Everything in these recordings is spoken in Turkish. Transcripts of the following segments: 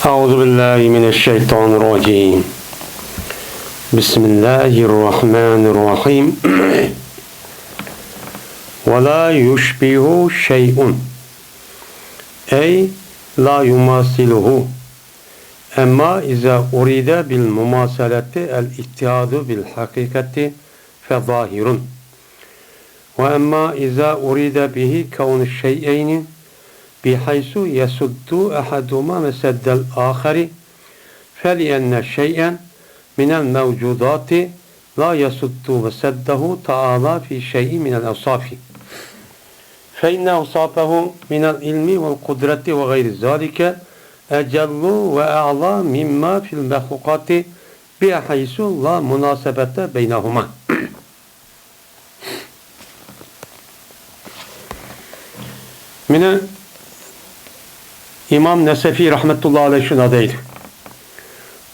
أعوذ بالله من الشيطان الرجيم بسم الله الرحمن الرحيم ولا يشبه شيء أي لا يماثله أما إذا أريد بالمماثلة الاتحاد بالحقيقة فظاهر وأما إذا أريد به كون الشيئين بحيث يسد أحدهما مسد الآخر فلأن شيئا من الموجودات لا يسد مسده تعالى في شيء من الأوصاف فإن أوصافه من العلم والقدرة وغير ذلك أجل وأعلى مما في المخلوقات بحيث لا مناسبة بينهما. من İmam Nesefi rahmetullahi aleyh şuna deydi.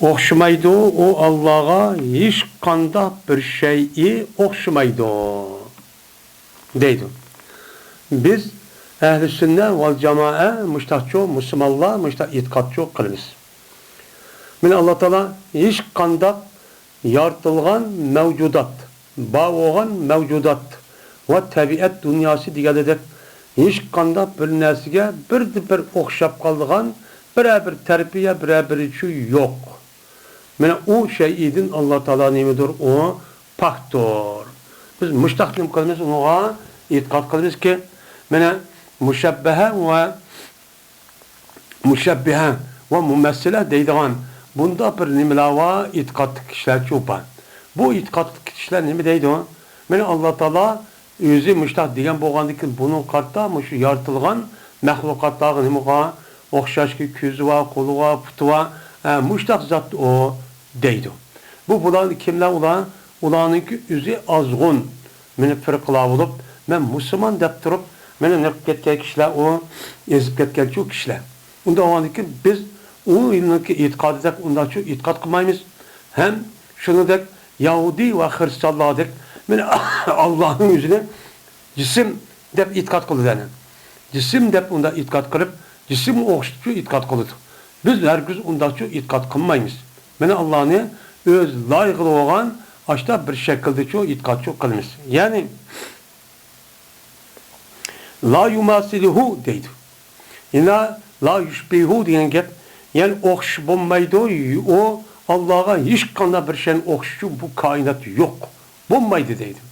Okşumaydı o Allah'a hiç kanda bir şeyi okşumaydı deydi. Biz ehl-i sünnet vel cemae müştahçı Müslümanlar müştah itikatçı kılırız. Min Allah Teala hiç kanda yaratılgan mevcudat, bağ olan mevcudat ve tabiat dünyası diyedir. Hiç kanda bir nesige bir okşap kaldıgan bir terbiye bir şu yok. Yani o şeyidin Allah Teala nemidir o paktor. Biz müştaklim kılımız ona itikat kılırız ki yani müşebbehe ve mümessile deydiğen bunda bir nimlava itikat kişiler çoban. Bu itikat kişiler nemi deydi o? Yani Allah Teala özü müştah degan bo'lgandiki bunun qarta shu yaratılgan mahlukatlarga nimaga o'xshash ki ko'zi va qo'li va puti va müştah zot o deydi. Bular kimlar ular? Ularningki o'zi azg'un meni firqalar bo'lib, men musulmon deb turib, meni naqib ketgan kishilar o ezib ketgan shu kishilar. Unda o'g'andiki biz u ilmki e'tiqodida undan shu e'tiqod qilmaymiz. Ham shuningdek Yahudi va Xristianlardek men Allah'ın yüzüne cisim dep itikat kıldı. Cisim dep onda itikat kılıp cisim okşutucu itikat kılıdı. Biz herkes onda şu itikat kılmayız. Men Allah'ını öz layıklı olan aşta bir şekilde şu itikat çok kılmış. Yani la yumasiluhu deydi. Yine la yushbihu diyen gep yani okş bulmaydı o Allah'a hiç kanda bir şeyin okşucu bu kainat yok. Bombaydı deydim.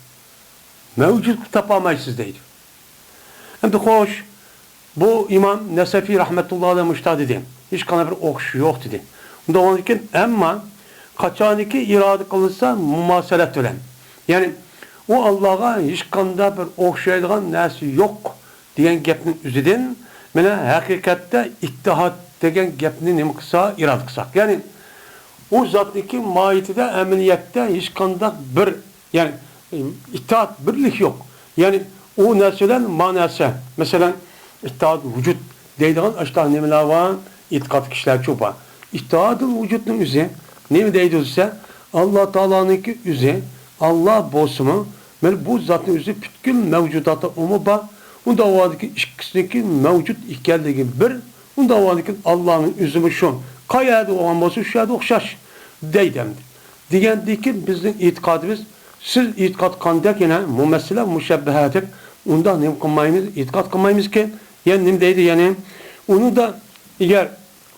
Mevcut tapamayısız deydim. Hem de hoş bu İmam Nesefi rahmetullahi aleyh müştah dedi. Hiç kana bir okşu yok dedi. Onda onun için ama kaçaniki irade kılınsa mumaselet ölen. Yani o Allah'a hiç kanda bir okşaydıgan nesi yok diyen gepnin üzedin mene hakikatte ittihat degen gepnin nemi kısa irade kısak. Yani o zatdaki mahiyetide emeliyette hiç kanda bir yani ittihat birlik yok. Yani o neselen manası. Mesela ittihat vücut deydiğin aşağı nemiler var. İtikat kişiler çok var. İttihatın vücudun üzeri ne deydiğinse Allah Teala'nınki üzeri Allah bozumu bu zatın üzeri bütün mevcudatı umuba onda o adaki ikisindeki mevcut ikildiği bir onda o adaki Allah'ın üzümü şu kayada olan bozu şu yada okşaş deydemdi. Digendeki bizim itikadımız siz itikat kandak yine mümessile müşebbehatek ondan nem kılmayımız itikat kılmayımız ki yani nem deydi yani onu da eğer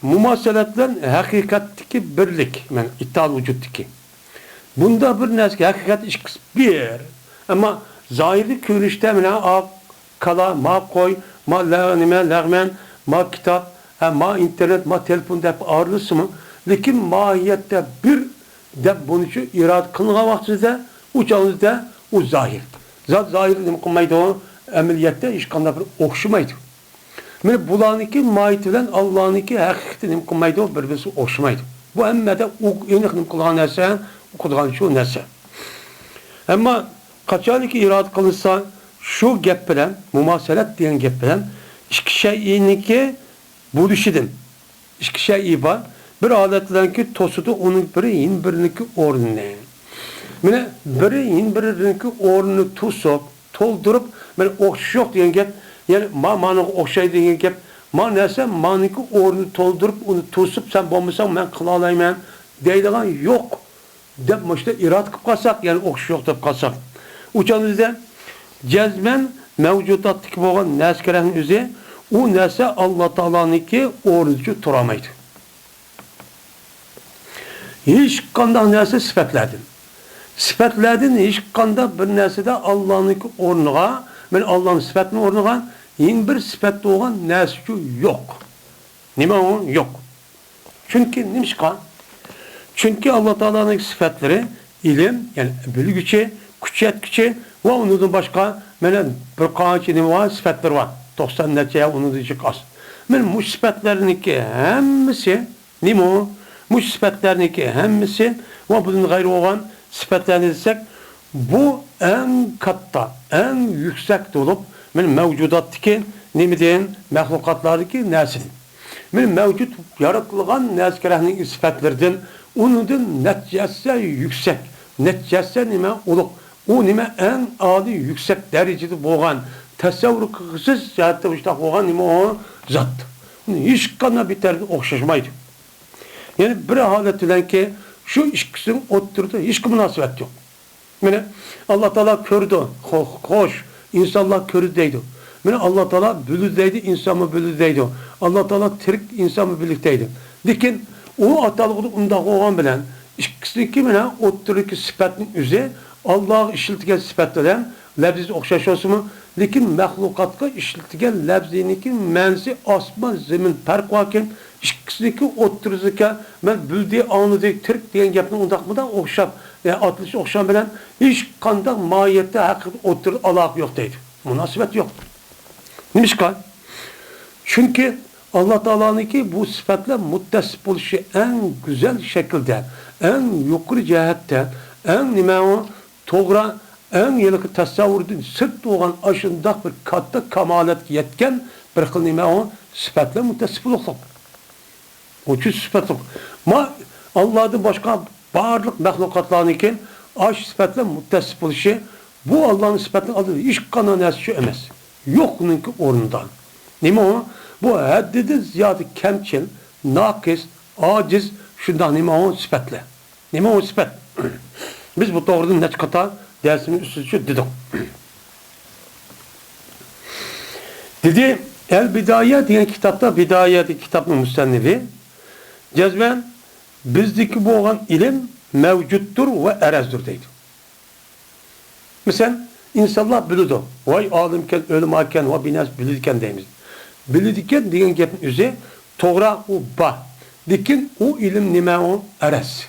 mumaseletlen hakikatteki birlik yani iddialı vücuttaki bunda bir neski hakikat işkıs bir ama zahiri görüşte mina kala ma koy ma lağmen ma kitap ma internet ma telefon dep ağırlısı mı lakin mahiyette bir dep bunu şu irad kılına vaktinde uçağınızda o zahir. Zat zahir demek olmaydı o ameliyette hiç kanda bir okşumaydı. Yani bulanınki mahiyetinden Allah'ınki hakikati demek olmaydı o birbirisi okşumaydı. Bu emmede o yöneklim kılgan nese, o kılgan şu nese. Ama kaçaniki irad kılınsa şu gep bilen, mumaselet diyen gep bilen, iki şeyinki buluşidin. İki şey var. Bir aletlenki tosudu onun biri birinki ornine. Mine birinki ornunu tutup, toldurup, okşu yok diyen gep, yani manı okşay diyen gep, Ma nese maniki ornu toldurup onu tosup sen bombasan ben kılalayım deydiğen yok. Dep işte irad kıp kalsak yani okşu yok dep kalsak. Uçanızda cezmen mevcudattaki boğan neskerenin üzeri o nese Allah Teala'nınki ornucu turamaydı. Hiç kanda nese sıfatladın. Sıfatladın hiç kanda bir nese de Allah'ınki ornuğa, ben Allah'ın sıfatının ornuğa yeni bir sıfatlı olan nese yok. Nime o? Yok. Çünkü neymiş kan? Çünkü Allah Teala'nın sıfatları ilim, yani bilgüçe, küçük ve onun başka bir kançı var, sıfatları var. 90 neçeye onu diyecek az. Bu sıfatlarınki hemmisi, neyim o? Bu sıfatlarınki hemmisi ve bunun gayrı olan sıfatlarını desek, bu en katta, en yüksek olup, mevcudattaki, neyim deyin, mehlukatlardaki nesil. Mevcut yaratılgan neskerahının sıfatlarından, onun neticesi yüksek. Neticesi nime olup, o nime en âli yüksek derecede boğan, tasavvur kısız zaten işte boğan nime o zat. Hiç kana biterdi okşaşmaydı. Yani bir halet ile ki şu ikisinin oturdu, hiç münasebet yok. Yani Allah Teala kördü, hoş, insanlar kördeydi. Yani Allah Teala bülüzdeydi, insan mı bülüzdeydi. Allah Teala tirik, insan mı birlikteydi. Lakin o atalığı unda olan bilen, ikisinin kimine oturdu sıfatının üzeri, Allah'a işiltigen sıfatlardan, lebziz okşaş olsun mu? Lakin mehlukatka işiltigen lebzininki mensi asma zemin perk varken, ikisininki otururken, ben büldiği anladığı tirik diyen yapının undakmadan okşap, atlışı okşam bilen, hiç kanda mahiyette hakikaten oturur, alak yok deydi. Münasebet yok. Neymiş kal? Çünkü Allah Teala'nınki bu sıfatla muttesip oluşu en güzel şekilde, en yukarı cihette, en nime o, toğra, en yılık tasavvurun sırt doğan aşında bir katta kamalet yetken bir kıl nime o, sıfatla muttesip oluşu. O çüz sıfat yok. Ma Allah'ın başka varlık mehlukatlarınki aş sıfatla muttesip oluşu, bu Allah'ın sıfatının adı iş kananesi şu emez. Yok onunki orundan. Neymi o? Bu haddidi ziyade kemçil, nakis, aciz, şundan neymi o sıfatla. Neymi o sıfat? Biz bu doğrudan neç kata dersimin üstücü dedik. Dedi, El-Bidaye diyen kitapta, Bidaye diye kitabın müstennifi, cezben bizdeki bu olan ilim mevcuttur ve erezdir deydi. Mesela İnsanlar bilirdi. Vay alimken, ölümarken, vay binas bilirken deyimiz. Bilirken diyen gepin üzeri, toğra o ba. Dikin o ilim nime o eres.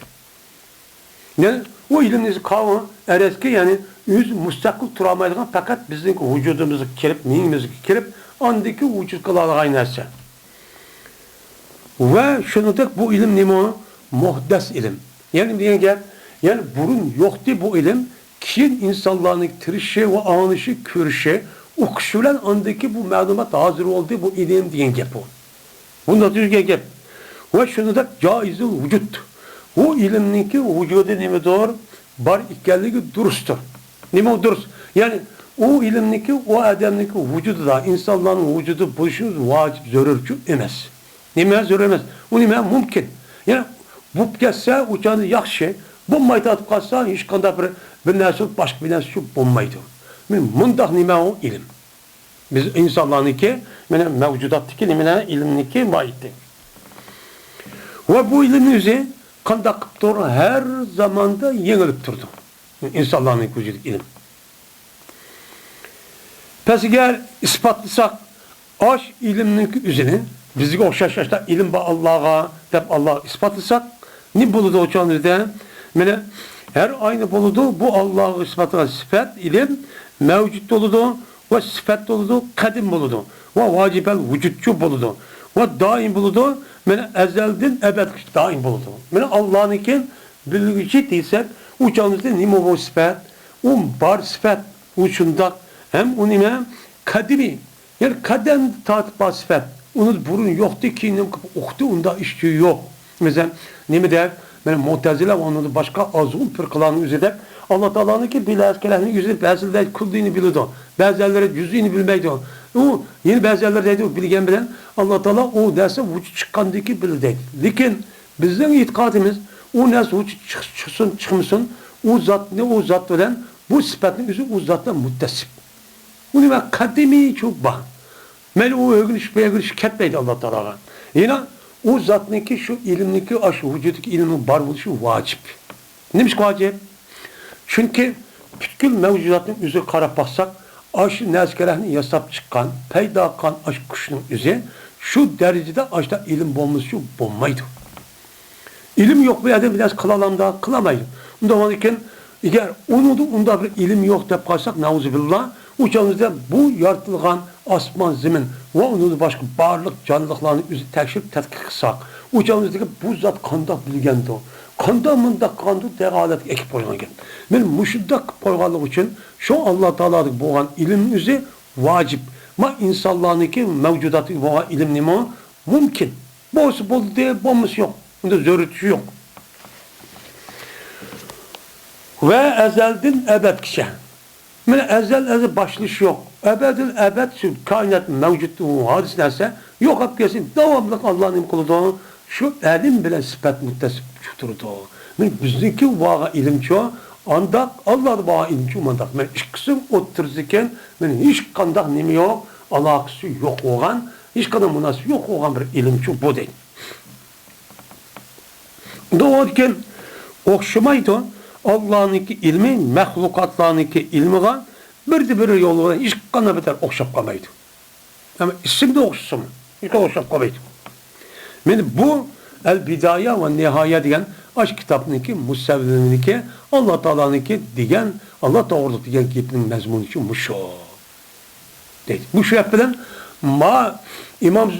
Yani o ilim nisi kavun eres ki yani yüz müstakil turamaydıgan fakat bizim vücudumuzu kirip, neyimizi kirip, andaki vücut kılalı kaynarsa. Ve şunu da bu ilim nime o muhdes ilim. Yani diyen gep, yani burun yoktu bu ilim, kişinin insanların tirişi ve anışı, körüşü, okşulan andaki bu malumat hazır oldu, bu ilim diyen gep o. Bunda düzgün gep. Ve şunu da caizul vücut. O ilimdeki vücudu nime doğru, bar ikkelliği durustur. Nime o durus. Yani o ilimdeki, o adamdaki vücudu da, insanların vücudu buluşunuz vacip, zörürcü emez. Nime zörür emez. O nime mümkün. Yani bu gelse uçanı yakşı, bu mayta atıp kalsa hiç kanda bir nesil başka bir nesil bulmaydı. Mundak nime o ilim. Biz insanlarınki, mevcudattaki nimine ilimniki vaitti. Ve bu ilimin üzeri kanda kıptır her zamanda yenilip durdu. İnsanlarınki vücudik ilim. Peki eğer ispatlasak aş ilimniki üzerine bizdeki okşaşlaşta ilim ba Allah'a hep Allah'a ispatlasak ne buludu o çağınızda? Her aynı buludu bu Allah'ı ispatlayan sıfat ilim mevcut buludu ve sıfat buludu kadim buludu ve vacibel vücutçu buludu ve daim buludu ezelden ebed daim buludu. Allah'ın iken bilgici değilse uçağınızda nime o sıfat bar sıfat uçunda hem unime kadimi yani kadem tatba sıfat onun burun yoktu ki oktu onda işçi yok. Mesela nime der? Mu'tezile onu başka azul fırkalarının üzerinde Allah Teala'nın ki bilahis kelamının yüzünü bazıları kullini bilirdi. Bazıları cüz'ini bilmeydi. O yeni bazılar deydi bilgen bilen Allah Teala o derse vücut çıkkandaki bilir deydi. Lakin bizim itikadımız o nasıl vücut çıksın çıkmasın o zat ne o zat bilen bu sıfatın yüzü o zatla muttesip. Bunu ben kadimi çok bah. Men o ögünüş ketmeydi Allah Teala'ga. Yine o zatniki şu ilimniki aşı vücuttaki ilmin bar buluşu vacip. Neymiş vacip? Çünkü bütün mevcudatın yüzü karab baksak aşı nezkerehini yasap çıkan, peyda kan aş kuşunun yüzü şu derecede aşta ilim bulması bulmaydı. İlim yok bir adam biraz kılalamda kılamaydı. Ondan sonraki eğer onda bir ilim yok deyip kalsak nauzubillah uçağımızda bu yaratılgan asman zemin ve onun başka barlık canlılıklarını yüzü tekşif tetkik kısak. Uçağımızdaki bu zat kanda bilgendi o. Kanda mındak kandı degalet ekip koygan. Men müşiddak koyganlık için şu Allah Teala'da boğan ilim yüzü vacip. Ma insanlarınki mevcudatı boğan ilim nima mümkün. Boğası buldu diye boğması yok. Bunda zörütü yok. Ve ezeldin ebed kişi. Men ezel başlış yok. Ebedil ebed şu kainat mevcutluğu hadis derse yok hep kesin. Devamlı Allah'ın kulu şu elim bile sıfat muttesip tuturdu. Men bizdeki vaga ilim çoğu andak Allah vaga ilim çoğu mandak. Men işkısın otururken men hiç kandak nemi yok, alakası yok olan, hiç kadar münasip yok olan bir ilim çoğu bu değil. Doğarken okşamaydı Allah'ınki ilmi, mehlukatlarınki ilmiğe bir yolu hiç kanına biter okşap kalmaydı. Ama isim de okşasın. Hiç okşap kalmaydı. Yani bu el-bidaya ve nihaya diyen aşk kitabındaki, musevvilininki, Allah Teala'nınki diyen, Allah Teala diyen kitabının mezmunu için muşo. Dedi. Bu şu yapılan ma İmam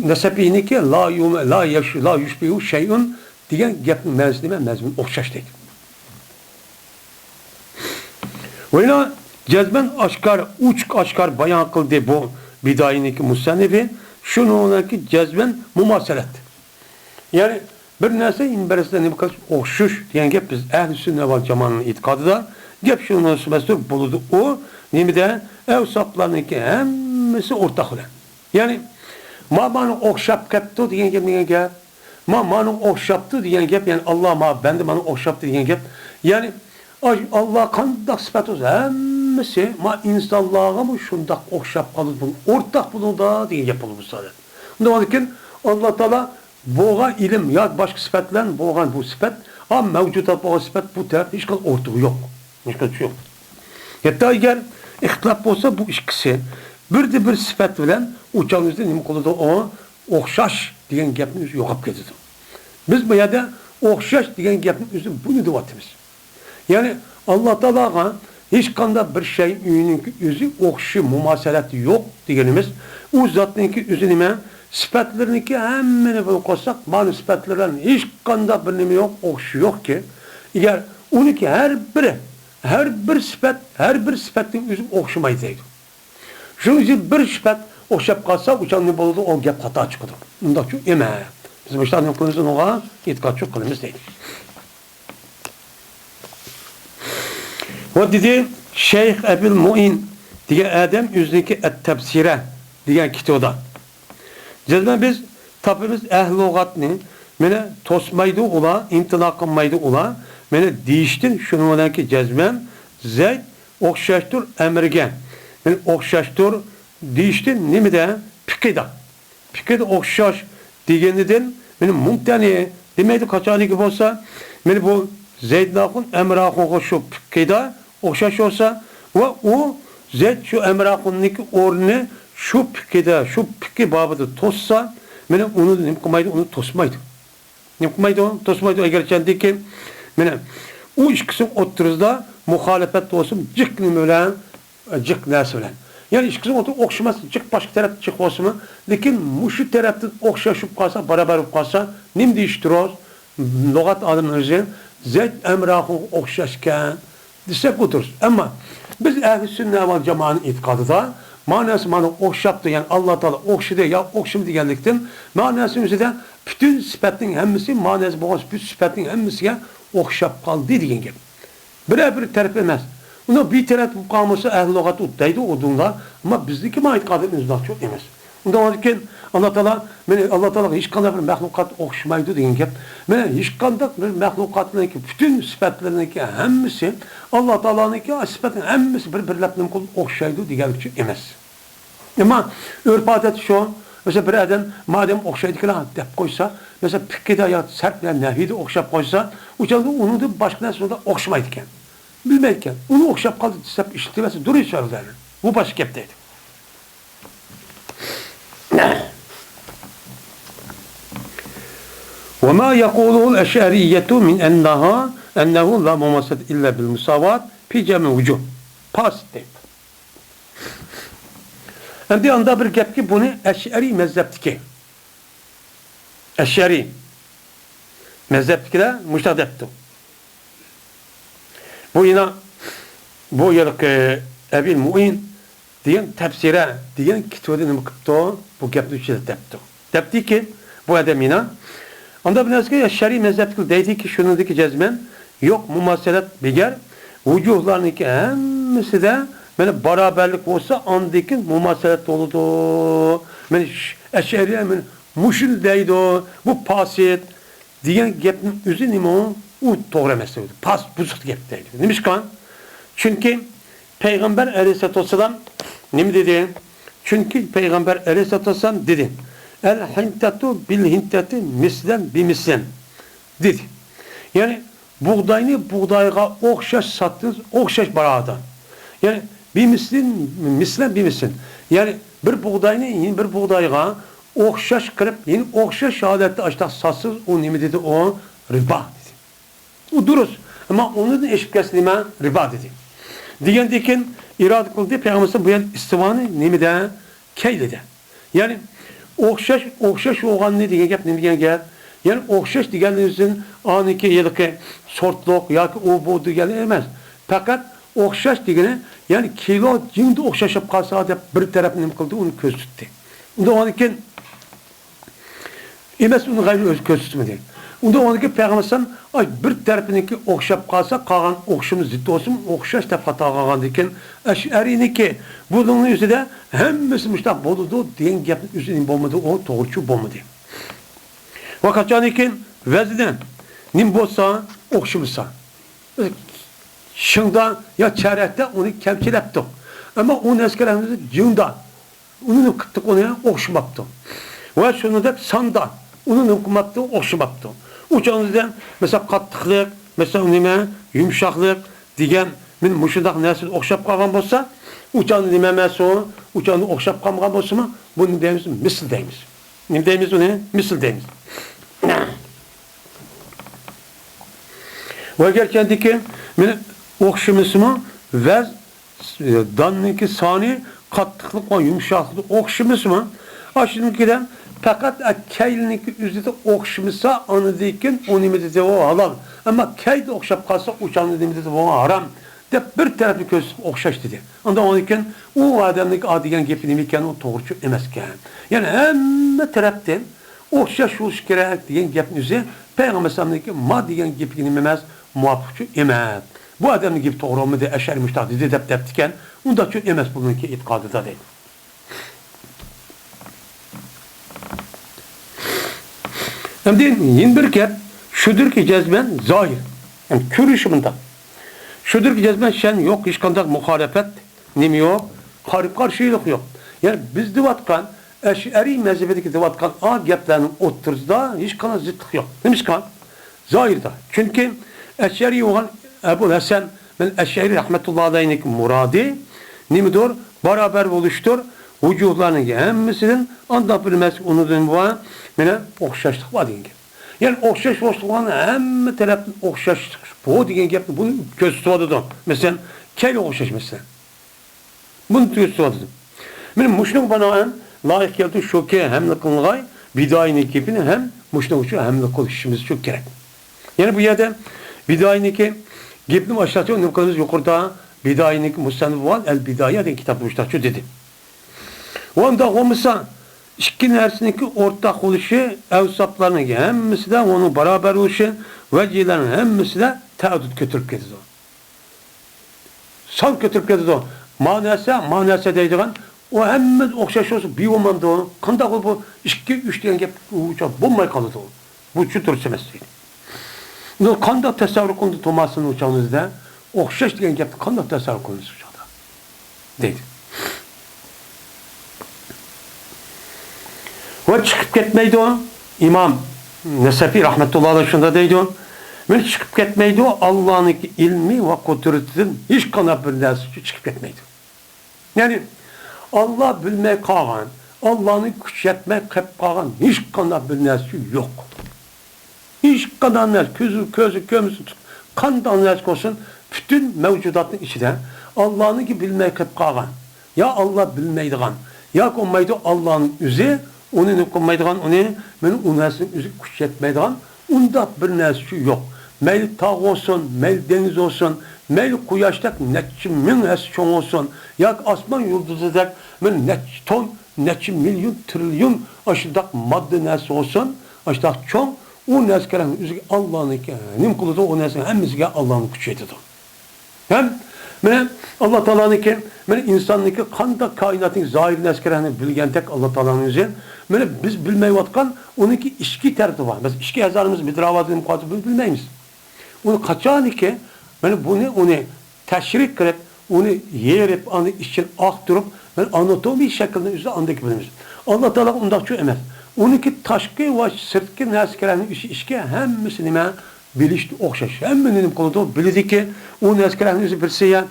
Nesebi'ninki la yushbihu şey'un diyen kitabının mezmunu okşaş dedi. Ve yine cezben aşkar, uçk aşkar bayan kıldı bu bidayindeki musennefi şunu onaki cezben mumaselet. Yani bir nese inberesinde ne bakar okşuş diyen gep biz ehl-i sünnet ve cemaatinin itikadı da gep şunu mesut buludu o nemi de evsaplarındaki hemmesi ortak olan. Yani bana okşap kepti diyen gep bana okşaptı diyen gep yani Allah ben de bana okşaptı diyen gep yani Allah kandak sıfat olsa hemmesi insanlığa mı şundak okşap kalır bunu ortak bunu da diye yapılır bu sadece. Ondan sonra Allah Teala boğa ilim ya başka sıfatla boğan bu sıfat ama mevcudat boğa sıfat bu taraf hiç kadar ortağı yok. Hiç kadar yok. Hatta eğer ihtilaf olsa bu ikisi bir sıfat bilen uçağımızda ne kolu da o okşaş diyen gapimiz yok gidiyor. Biz bu yerde okşaş diyen gapimiz bunu da vatimiz. Yani Allah Teala'ga hiç kanda bir şey yüzü okşu mumaseleti yok diyenimiz o zatınki üzerine sıfatlarınki hemmini koysak bana sıfatlarının hiç kanda bir nemi yok okşu yok ki eğer onunki her bir sıfatın yüzü okşamaydı. Şunun için bir sıfat okşap kalsa uçan ne buldu o gap hata çıkıyor. Ondan çok bizim işte anlattığımızın oğa itikat çok kılımız değil. O dedi Şeyh Ebu'l Mu'in diye Adem yüzdeki et-tebsire diye kitabda. Cezben biz tapımız ehlugatni mene tosmaydı ola, intilakınmaydı ola, mene değiştin şunu olan ki cezben zeyd okşaştır emirgen. Mene okşaştır değiştin ne mi de pikida. Pikida okşaş diyeniden mene mumtani demeydi kaçani gibi olsa mene bu zeydnakun emrakun koşu pikida okşaş olsa ve o zeyd şu emrakunniki orni şu pikide, şu piki babıda tossa, mene onu nimkumaydı, onu tosmaydı. Nimkumaydı onu, tosmaydı. Eğer çendeki, mene o iş kısım oturuzda muhalefet olsun, cık nimölen, cık nesi ölen. Yani iş kısım otur, okşamaz, cık başka tarafta cık olsun mu? Lakin muşu tarafta okşaşıp kalsa, beraber olup kalsa, nim değiştiriyoruz, logat adımlarımızı, zeyd emrahı okşaşken, desek oturuz. Ama biz ehl-i sünnet ve cemaatinin itikadı da, manası okşaptı yani Allah Teala okşadı ya okşamdı geldikten manası üzerinde bütün sıfatın hemmisi manası boğaz bütün sıfatın hemmisiye okşap kaldı diyen gibi. Bir terif etmez. Ona bir taraf mukaması ehl-i lügat uddaydı odunlar ama bizdeki ait kadımız daha çok emez. Ondan sonra Allah Teala hiç kandak bir mahlukat okşamaydı deyin ki hiç kandak bir mahlukatın ki bütün sıfatlarının ki hemmisi Allah Teala'nın ki sıfatın hemmisi birbirlerine okşaydı diyen bir şey emez. Ama örf adet şu mesela bir adam madem okşaydı ki dep koysa mesela fikirde ya sert bir nehvide okşap koysa onu da başka nesinde okşamaydıken bilmeyken onu okşap kaldı hep işitilmesi duruyor söylerler. Bu başka kepteydi. وما يقوله الأشعرية من أنه لا مماثلة إلا بالمساواة في جميع وجوه. Positif. Hem de anda bir gap ki bunu Eş'ari mezhepteki. Eş'ari mezheptekiler müştahedettir. Bu yine bu yıllık Ebil Mu'in diyen tefsire diyen kitabını mıkıptı bu gapını içinde tepti. Tepti ki bu adam yine anda bir neske Eş'ari mezhepteki deydi ki şunun ki cezmen yok mumaselet biger vücuhlarının ki hemmisi de böyle beraberlik olsa andaki mumaselet oludu. Ben Eş'ariye muşul deydi bu pasit diyen gapın üzerine o doğru meseleydi. Pas buzuk gap deydi. Neymiş kan? Çünkü Peygamber Aleyhisselatü Vesselam ne mi dedi? Çünkü Peygamber Aleyhisselatü Vesselam dedi. El hintatu bil hintati mislen bimislen dedi. Yani buğdayını buğdayga okşaş sattınız, okşaş baradan. Yani mislen bimislen. Yani bir buğdayını yeni bir buğdayga okşaş kırıp yeni okşaş şehadette açta satsız o ne mi dedi? O riba dedi. O duruz. Ama onun eşit kesilime riba dedi. Diyendikin irade kıldı Peygamber'in bu yan istivanı nemi de keyledi. Yani okşaş oğan ne diye gap ne diye gel. Yani okşaş diyenlerin aniki yılki sortluk ya ki o bu diyenlemez. Fakat okşaş digene yani kilo cimdi okşaşıp kalsa da bir tarafını ne kıldı onu köz tuttu. Onda onikin emes onu gayrı öz köz tutmadı. Onda ondaki Peygamber'in bir tarafındaki okşap kalsa kalan okşumuz zıttı olsun okşaş da hata kalan diken Eş'ari'ninki bunun yüzüde hemmesi müştak boludu diyen gapın üzerinin bulmadı o doğrucu bulmadı. Fakat canikin vezden nim bolsa okşumuzsa şında ya çarekte onu kemçilepti. Ama onu eskilerimizi cığında onu kıttık onu okşumaktı. Ve şunu da sanda onu okumaktı okşumaktı. Uçağınızdan mesela katlıklık, mesela nime, yumuşaklık diyen min muşundak nesil okşap kalgan bolsa, uçağını nimemesi o, uçağını okşap kalgan bolsa mı, bunu deyimiz misl deyimiz. Ne deyimiz onu? Misl deyimiz. Ve gerçekten min okşaması mı ve danınki sani katlıklık ve yumuşaklık okşaması mı? Aşırınkiden fakat keyliniki üzerinde okşamışsa anıdayken o nimeti de o halal. Ama keyde okşap kalsa uçanı nimeti de o haram. De bir tarafı köz okşaş dedi. Ondan onunken o adamlık adigen gepinimiken o doğrucu emezken. Yani hem taraftan okşaş oluş gerek diyen gepin üzerine Peygamber Sallam'daki ma diyen gepinin emez muvaffakçı emez. Bu adamın gibi doğru olmadı eşer müştahdi de deptiken onda çok emez bununki itikadı da değil. Hem de yine bir kere şudur ki cezben zahir. Yani kürüşümünde. Şudur ki cezben şen yok, hiç kandak muhalefet nemi yok, karşılık yok. Yani biz divatkan, Eş'ari mezhebedeki divatkan a geplerinin oturzda hiç kana zıtlık yok. Demiş kan? Zahirde. Çünkü Eş'ari olan Ebu Hasan ben Eş'ari rahmetullahi aleyhine muradi nemidir? Beraber oluştur. Vücutlarının hemmisinin anda bilmez unutun bu an mene okşaşlık var diyen. Yani okşaş oluştuğun hem tarafın okşaşlık bu diyen gap bunu göz tutuyordu. Mesela kel okşaş mesela. Bunu göz tutuyordu. Benim muşnuk bana layık geldi şu ki hem de kılgay bidayını kipini hem muşnuk şu hem de konuşmamız çok gerek. Yani bu yerde bidayını ki gipni başlatıyor ne kadar yukarıda bidayını musannif var el bidaya diye kitap başlatıyor dedi. Onda olmasa İkinin arasındaki ortak oluşu evsaplarının hemmisi de onun beraber oluşu vecilerin hemmisi de teadüt götürüp gidiyor. san götürüp ketidi. Manası deydigan o hemmez okşaş olsun bir olmandı o. Kanda bu 2-3 diyen gep bulmay kalıdı o. Bu şu tür semestiydi. Kanda tasavvur kondu Tomas'ın uçağınızda okşaş diyen gep kanda tasavvur kondu uçağda. Deydi. Ve çıkıp ketmeydi o. İmam Nesefi rahmetullahi aleyh şunda deydi o. Ben çıkıp ketmeydi o. Allah'ın ilmi ve kudretin hiç kanap bir dersi çıkıp ketmeydi. Yani Allah bilmek kalan, Allah'ın güç yetmek hep kalan hiç kanap bir dersi yok. Hiç kadar dersi, közü, kömüsü, kandan dersi olsun, bütün mevcudatın içinde Allah'ın ki bilmek hep kalan. Ya Allah bilmeydiğen, ya konmaydı Allah'ın üzü, onun konmaydiğen, onun üzü güç yetmeydiğen, onda bir dersi yok. Meyl tağ olsun, meyl deniz olsun, meyl kuyaştak neçi min çoğun olsun, yak asman yıldızı dek, neçi ton, neçi milyon, trilyon aşıdak madde nesi olsun, aşıdak çoğun, o neskeren üzü Allah'ın nim kuludu, o neskeren hemmizge Allah'ın güç yetidir. Hem Allah Teala'nın ki, insanlık ki kanda kainatın zahir neskerini bilgen tek Allah Teala'nın üzeri, biz bilmeyi vatkan, onunki işki tertibi var. Mesela işki yazarımız bir dravadını mukatibini bilmeyiz. Onu kaçan ki, bunu teşrik kılıp, onu yerip, onu için aktarıp, anatomi şeklinde üzere andaki bilimiz. Allah Teala ondan çok emez. Onunki taşkı ve sırtkı neskerini işki hemmisini bilişti okşaş. Hemminin koludu bildi ki, o neskerini üzere birisi ya,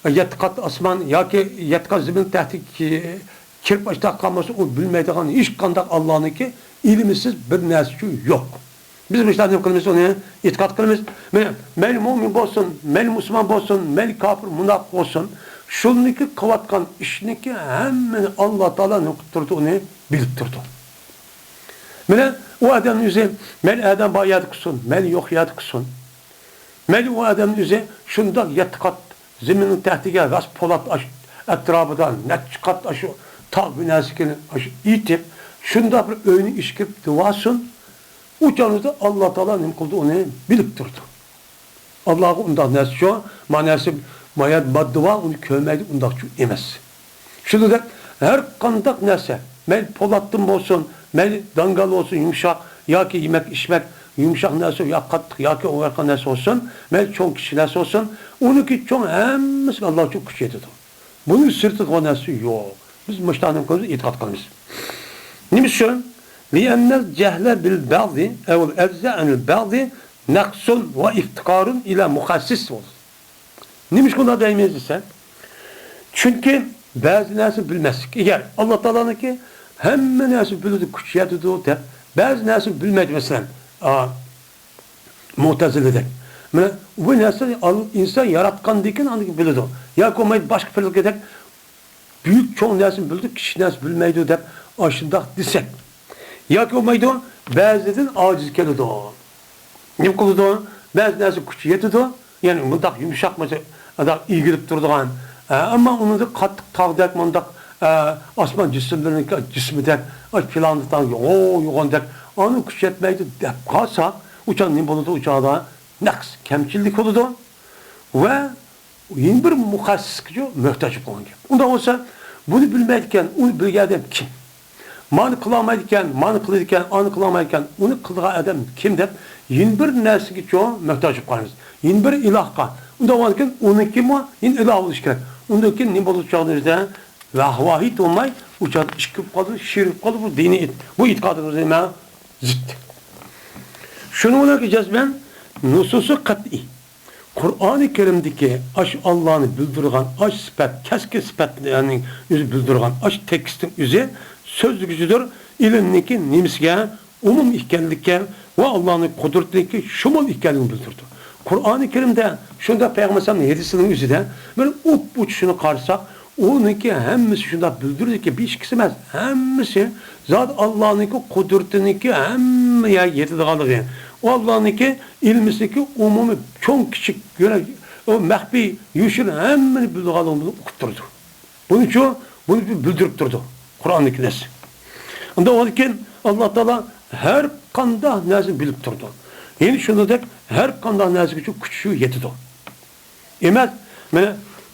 yetkat asman, ya ki yetkat zimin tehti kirp açta kalması, o bilmeydiğin hiç kandak Allah'ın ki, ilimsiz bir nesçü yok. Bizim işte ne kılımız onu itikat kılımız. Mel mümin olsun, mel Müslüman olsun, mel kafir münafık olsun. Şununki kıvatkan işinki hemen Allah Teala ne kutturdu onu bilip durdu. O adamın yüzü mel adam bayadı kısun, mel yok yadı kısun. Mel o adamın yüzü şunda yetikat zeminin tehtige ras polat etrafından net çıkat aşı tak binasını aşı itip şunda bir öğünü işkip duasın. O canlıda Allah Teala ne kıldı onu bilip durdu. Allah'ı ondan nesço, manası mayad badduva onu kövmeydi ondan çok emez. Şunu da her kandak nese, mel polattım olsun, mel dangal olsun yumuşak, ya ki yemek içmek yumuşak nese, ya kattık, ya ki o nese olsun, mel çok kişi nese olsun, onu ki çok hemmesi Allah çok küçük ediyordu. Bunun sırtı o nese yok. Biz müştahının konusu itaat kalmış. Neymiş şu? لِأَنَّ الْجَهْلَ بِالْبَعْضِ اَوْ الْاَجْزَ عَنِ الْبَعْضِ نَقْسٌ وَاِفْتِقَارٌ اِلَى مُخَسِّسٍ olur. Neymiş buna değmeyiz ise? Çünkü bazı neresi bilmez. Eğer Allah Teala'nın ki hemen neresi bilirdi, küçüğüydü o der. Bazı neresi bilmedi mesela. Mu'tezile'de. Bu neresi insan yaratkan diken anlık bilirdi. Ya komaydı başka fırlık eder. Büyük çoğun neresi bilirdi, kişi neresi bilmeydi der. Aşında disek. Ya ki olmaydı o, bazıdan aciz geldi o. Ne kıldı o? Bazı neresi küçük yetidi o. Yani mındak yumuşak mesela, da iyi girip durduğun. Ama onu da kattık tağdak, mındak asman cisimlerinin cismidir. Filanlıktan yoğun der. Onu küçük etmeydi. Dep kalsa, uçan ne buldu uçağda? Naks, kemçillik oldu. Ve yeni bir muhassis gücü mühtaç olunca. Ondan olsa bunu bilmeyken, onu bilge adam kim? Mani kılamayken, anı kılamayken, onu kıldığı adam kimdir? Yeni bir nesli çoğu mühtaç olunca. Yeni bir ilahka. Ondan olurken, onun kim o? Yeni ilah oluş gerek. Ondaki ne bulacağınızda vahvahit olmay, uçağı çıkıp kaldı, şirip kaldı, bu dini bu itikadımızda zıttı. Şunu okuyacağız ben, nususu kat'i. Kur'an-ı Kerim'deki aş Allah'ını bildirgen, aş sıfat, keski sıfatlarını bildirgen, aş tekstin üzeri söz gücüdür. İlimdeki nimsge, umum ihkenlikke ve Allah'ın kudretindeki şumul ihkenliğini bildirdi. Kur'an-ı Kerim'de şunda Peygamber hedisinin üzerinde böyle uçuşunu karşısak onunki hemmisi şunda bildirir ki bir işkisi emez. Hemmisi zat Allah'ın kudretindeki hemmeye yetidiği. O Allah'ın ilmisindeki umumi çok küçük göre o mehbi yuşun hemmini bildiği bunu okutturdu. Bunun için bunu bildirip durdu. Kur'an-ı Kerim'de. Onda olurken Allah Teala her kanda nezim bilip durdu. Yani şunu da her kanda nezim çok küçüğü yetidir. Emez,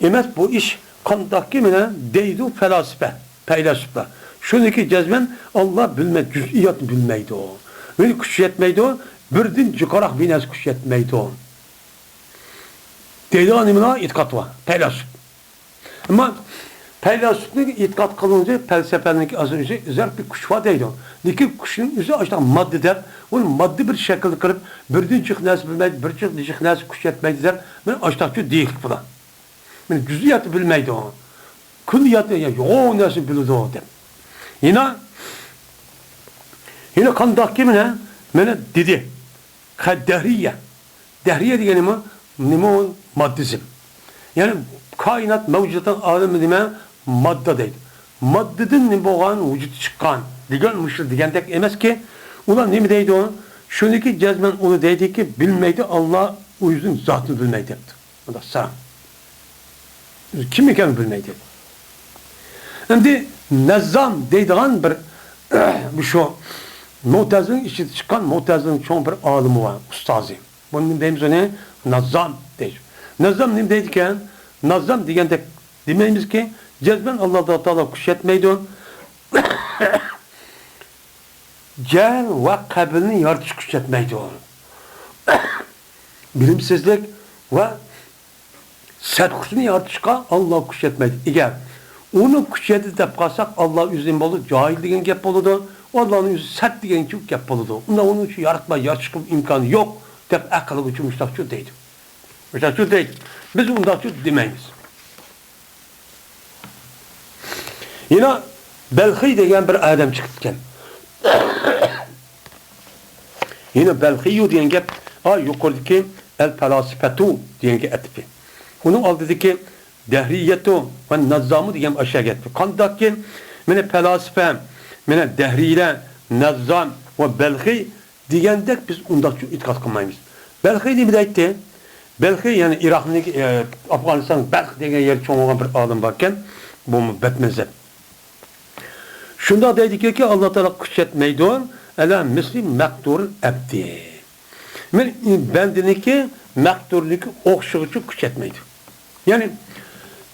emas bu iş qandaqki bilan deydi felasife, feylasuflar. Şuniki cezmen Allah bilmez, cüz'iyat bilmeydi o. Ve kuş yetmeydi o, birden yukarı binas kuş yetmeydi o. Deydi animına itkat var, feylasuf. Ama feylasufun itkat kılınca felsefenin az önce zerk bir kuş var deydi o. Lekin kuşun yüzü açta madde der, onu madde bir şekilde kırıp birden çıknaz bilmeydi, bir çıknaz kuş yetmeydi der, ben açtakçı değil falan. Yani cüz'iyatı bilmeydi o. Külliyatı ya o nasıl bildi o dem. Yine kandak kimine? Mene dedi. Dehriye. Dehriye diyeni mi? Nimo maddizm. Yani kainat mevcudatın alemi deme madde değil. Maddeden ne boğan vücut çıkan. Digen müşür digen tek emez ki. Ulan ne mi deydi onu? Şuniki cezmen onu deydi ki bilmeydi Allah o yüzden zatını bilmeydi. O da sağ. Kim iken bilmeydi. Şimdi nezzam deydiğin bir şu Mu'tezil'in içi çıkan Mu'tezil'in çoğun bir alımı var, ustazı. Bunun deyimiz o ne? Nezzam deyir. Nezzam ne deydikken? Nezzam diyende demeyimiz ki cezben Allah Teala kuş etmeydi. Cehil ve kabilini yaratış kuş etmeydi onu. Bilimsizlik ve serkuşunu yaratışka Allah kuş etmeydi. Eğer onu kuş eti dep kalsak Allah üzüm olur, cahil degen gep olurdu. Allah'ın yüzü sert degen çok gep olurdu. Onun için yaratma, yaratışkı imkanı yok. Dep akıllı için müştakçı değil. Müştakçı değil. Biz müştakçı demeyiz. Yine Belhi degen bir adam çıktıkken. Yine Belhiyu diyen gep yukarıdaki el felasifetu diyen gep etifi. Onun altındaki dehriyetu ve nazzamı diyen aşağı getti. Kandaki mene felasife, mene dehriyle, nazzam ve belhi diyendek biz ondaki itikat kılmayız. Belhi ne bileydi? Belhi yani Irak'ın, Afganistan'ın Belh diyen yer çoğunluğun bir adım varken bu mübbet mezhep. Şunda dedik ki Allah Teala kuşet meydun ele misli mekturul ebdi. Bendiniki mekturliki okşuğucu kuşetmeydi. Yani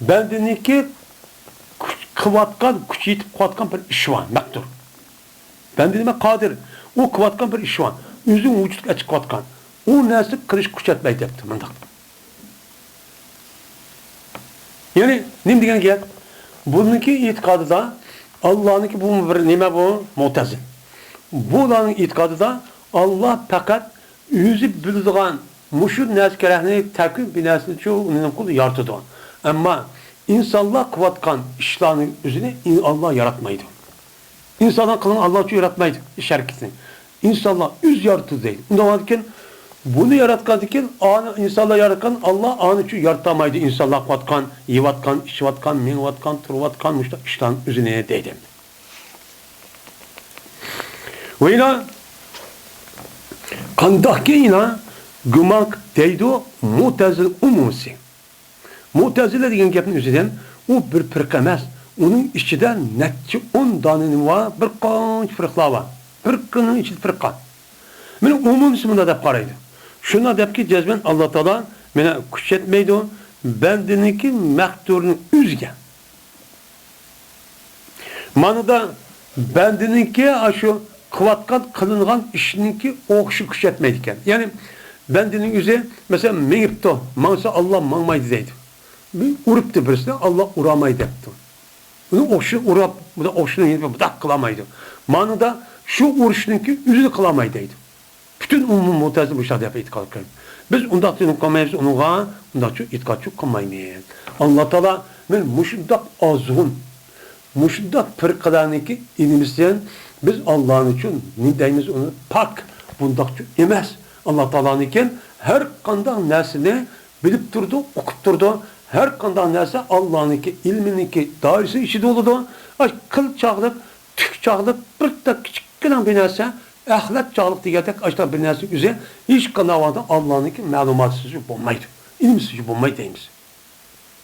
bendiniki kıvatkan, küçüytip kıvatkan bir iş var, mektur. Bendinime kadir, o kıvatkan bir iş var. Üzüm vücut açık kıvatkan. O nesli kırış kuşetmeydi yaptı. Yani ne diyeceğim ki? Bununki itikadı da Allah'ınki bu bir nime bu? Mu'tezil. Bunun itikadı da Allah fakat yüzü bildiğin muşur neskerehini tekül binasını çoğunun kulu yartıdı. Ama insanlar kıvatkan işlerini üzerine Allah yaratmaydı. İnsanlar kılın Allah için yaratmaydı iş hareketini. İnsanlar üz yarattı değil. Ondan bunu yaratkan insanlar yaratkan Allah anı için yaratamaydı. İnsanlar kıvatkan, yivatkan, işvatkan, minvatkan, turvatkan müştak işlerin üzerine değdi. Ve yine kandaki yine gümak deydi Mu'tezil umumsi. Mu'tezile diyen gepin üzerinden o bir firqemez. Onun içinden netçi 10 tane var, bir kaç fırklar var. Fırkının içi fırka. Benim umumsi bunda da paraydı. Şuna dep ki cezben Allah Teala beni kuşetmeydi o. Bendininki mekturunu üzge. Manada bendininki şu kıvatkan kılıngan işininki okşu kuşetmeydiken. Yani bendinin yüze mesela menipti o. Mansa Allah manmaydı deydi. Uruptu birisine Allah uramaydı yaptı. Bunu okşu urap, bu da okşunun yeni bu da kılamaydı. Manada şu uruşununki yüzünü kılamaydı. Bütün umum Mu'tezile bu şahit yapıp itikad kılmayız. Biz ondan sonra kılmayız, onunla ondan sonra itikad kılmayız. Allah Teala ben müşiddak azun, müşiddak fırkalarındaki inimizden biz Allah'ın için ne deyimiz onu pak bundak emez. Allah Teala'nın iken her kandan nesini bilip durdu, okup durdu. Her kandan nesi Allah'ın ki ilminin dairesi içi doludu. Kıl çağlık, tük çağlık, bir de küçük gelen bir nesi ahlak çağlık diyerek açta bir nesi güzel. Hiç kanavada Allah'ın ki malumatsız bulmaydı. İlimsiz bulmaydı deyimiz.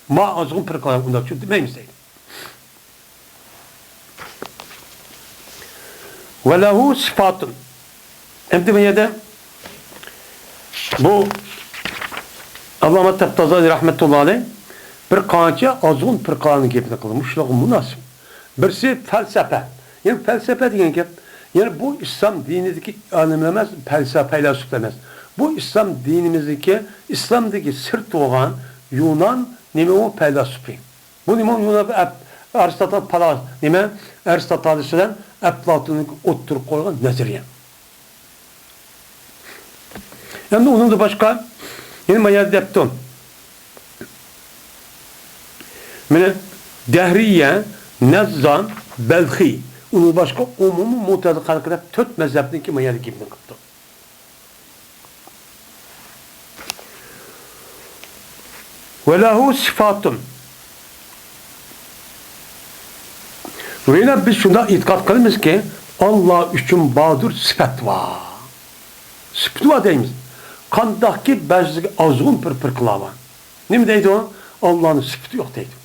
Ma azgın perkalar bundan çünkü demeyimiz değil. Ve lehu sıfatın. Emdimiyede bu Allame Tebtazali rahmetullahi aleyh bir qancha azg'un firqalarning gapini qilmoqligi munosib. Birisi felsefe. Yani felsefe degan gap, yani bu İslam dinidagi olimlar emas, faylasuflar emas. Bu İslam dinimizdagi, İslamdagi sir tug'an Yunan nima o faylasufy. Bu nima Yunan Aristotel falan nima Aristoteles bilan Aflatun'un o'ttirib qo'ygan nazariya. Yani onun da başka yani maya depton. Mene Dehriye, Nezzan, Belhi. Onun başka umumu mutazı kalkıda tört mezhebindeki mayarı gibi kıldı. Ve lahu sıfatun. Ve yine biz şunda itikad kılımız ki Allah üçün bağdır sıfat var. Sıfatı var deyimiz. Kandaki bazı azgın bir kılava. Ne mi deydi o? Allah'ın sıfatı yok deydi.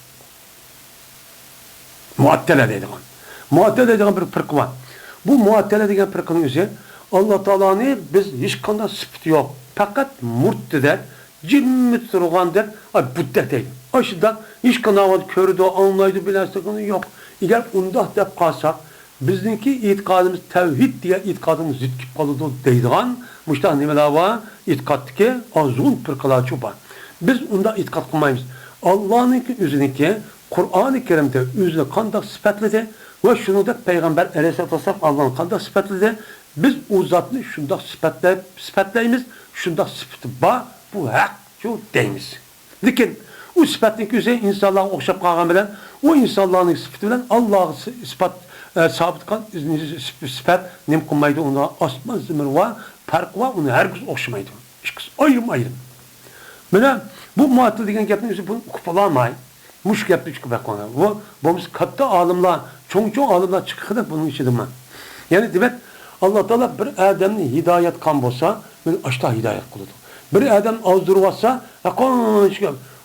Muattele deydi o. Muattele dediğin bir fırk var. Bu muattele dediğin fırkının üzeri Allah Teala'nın biz hiç kanda sıfatı yok. Fakat murttu der, cimmi turgan der, buddet deydi. Aşıdan hiç kanda var, körüdü, anlaydı, bilersek yok. Eğer onda deyip kalsak, bizdeki itikadımız tevhid diye itikadımız zitkip kalıdı deydiğen, müştah nimeler var, itikattaki azun fırkalar çoban. Biz onda itikat kılmayız. Allah'ın üzerindeki Kur'an-ı Kerim'de üzerine kandak sıfatlıdır ve şunu da Peygamber Aleyhisselatü Vesselam Allah'ın kandak sıfatlıdır. Biz o zatını şunda sıfatlayımız, şunda sıfatı var, bu hak şu deyimiz. Lakin o sıfatlık üzerine insanlara okşap kalkan bilen, o insanların sıfatı bilen Allah'ı sabit kan sıfat nem kılmaydı, ona asma zımır var, fark var, onu herkes okşamaydı. İşkisi ayrım. Böyle bu muhatlı degen gapni üzerine bunu kupalamay. Muş gapni çıkıp bakana. Bu biz katta alimler, çoğun alimler çıkıp bunun içinde mi? Yani demek Allah Teala bir adamni hidayet kan bolsa, ben aşta hidayet kılıdı. Bir adam azdırıvasa,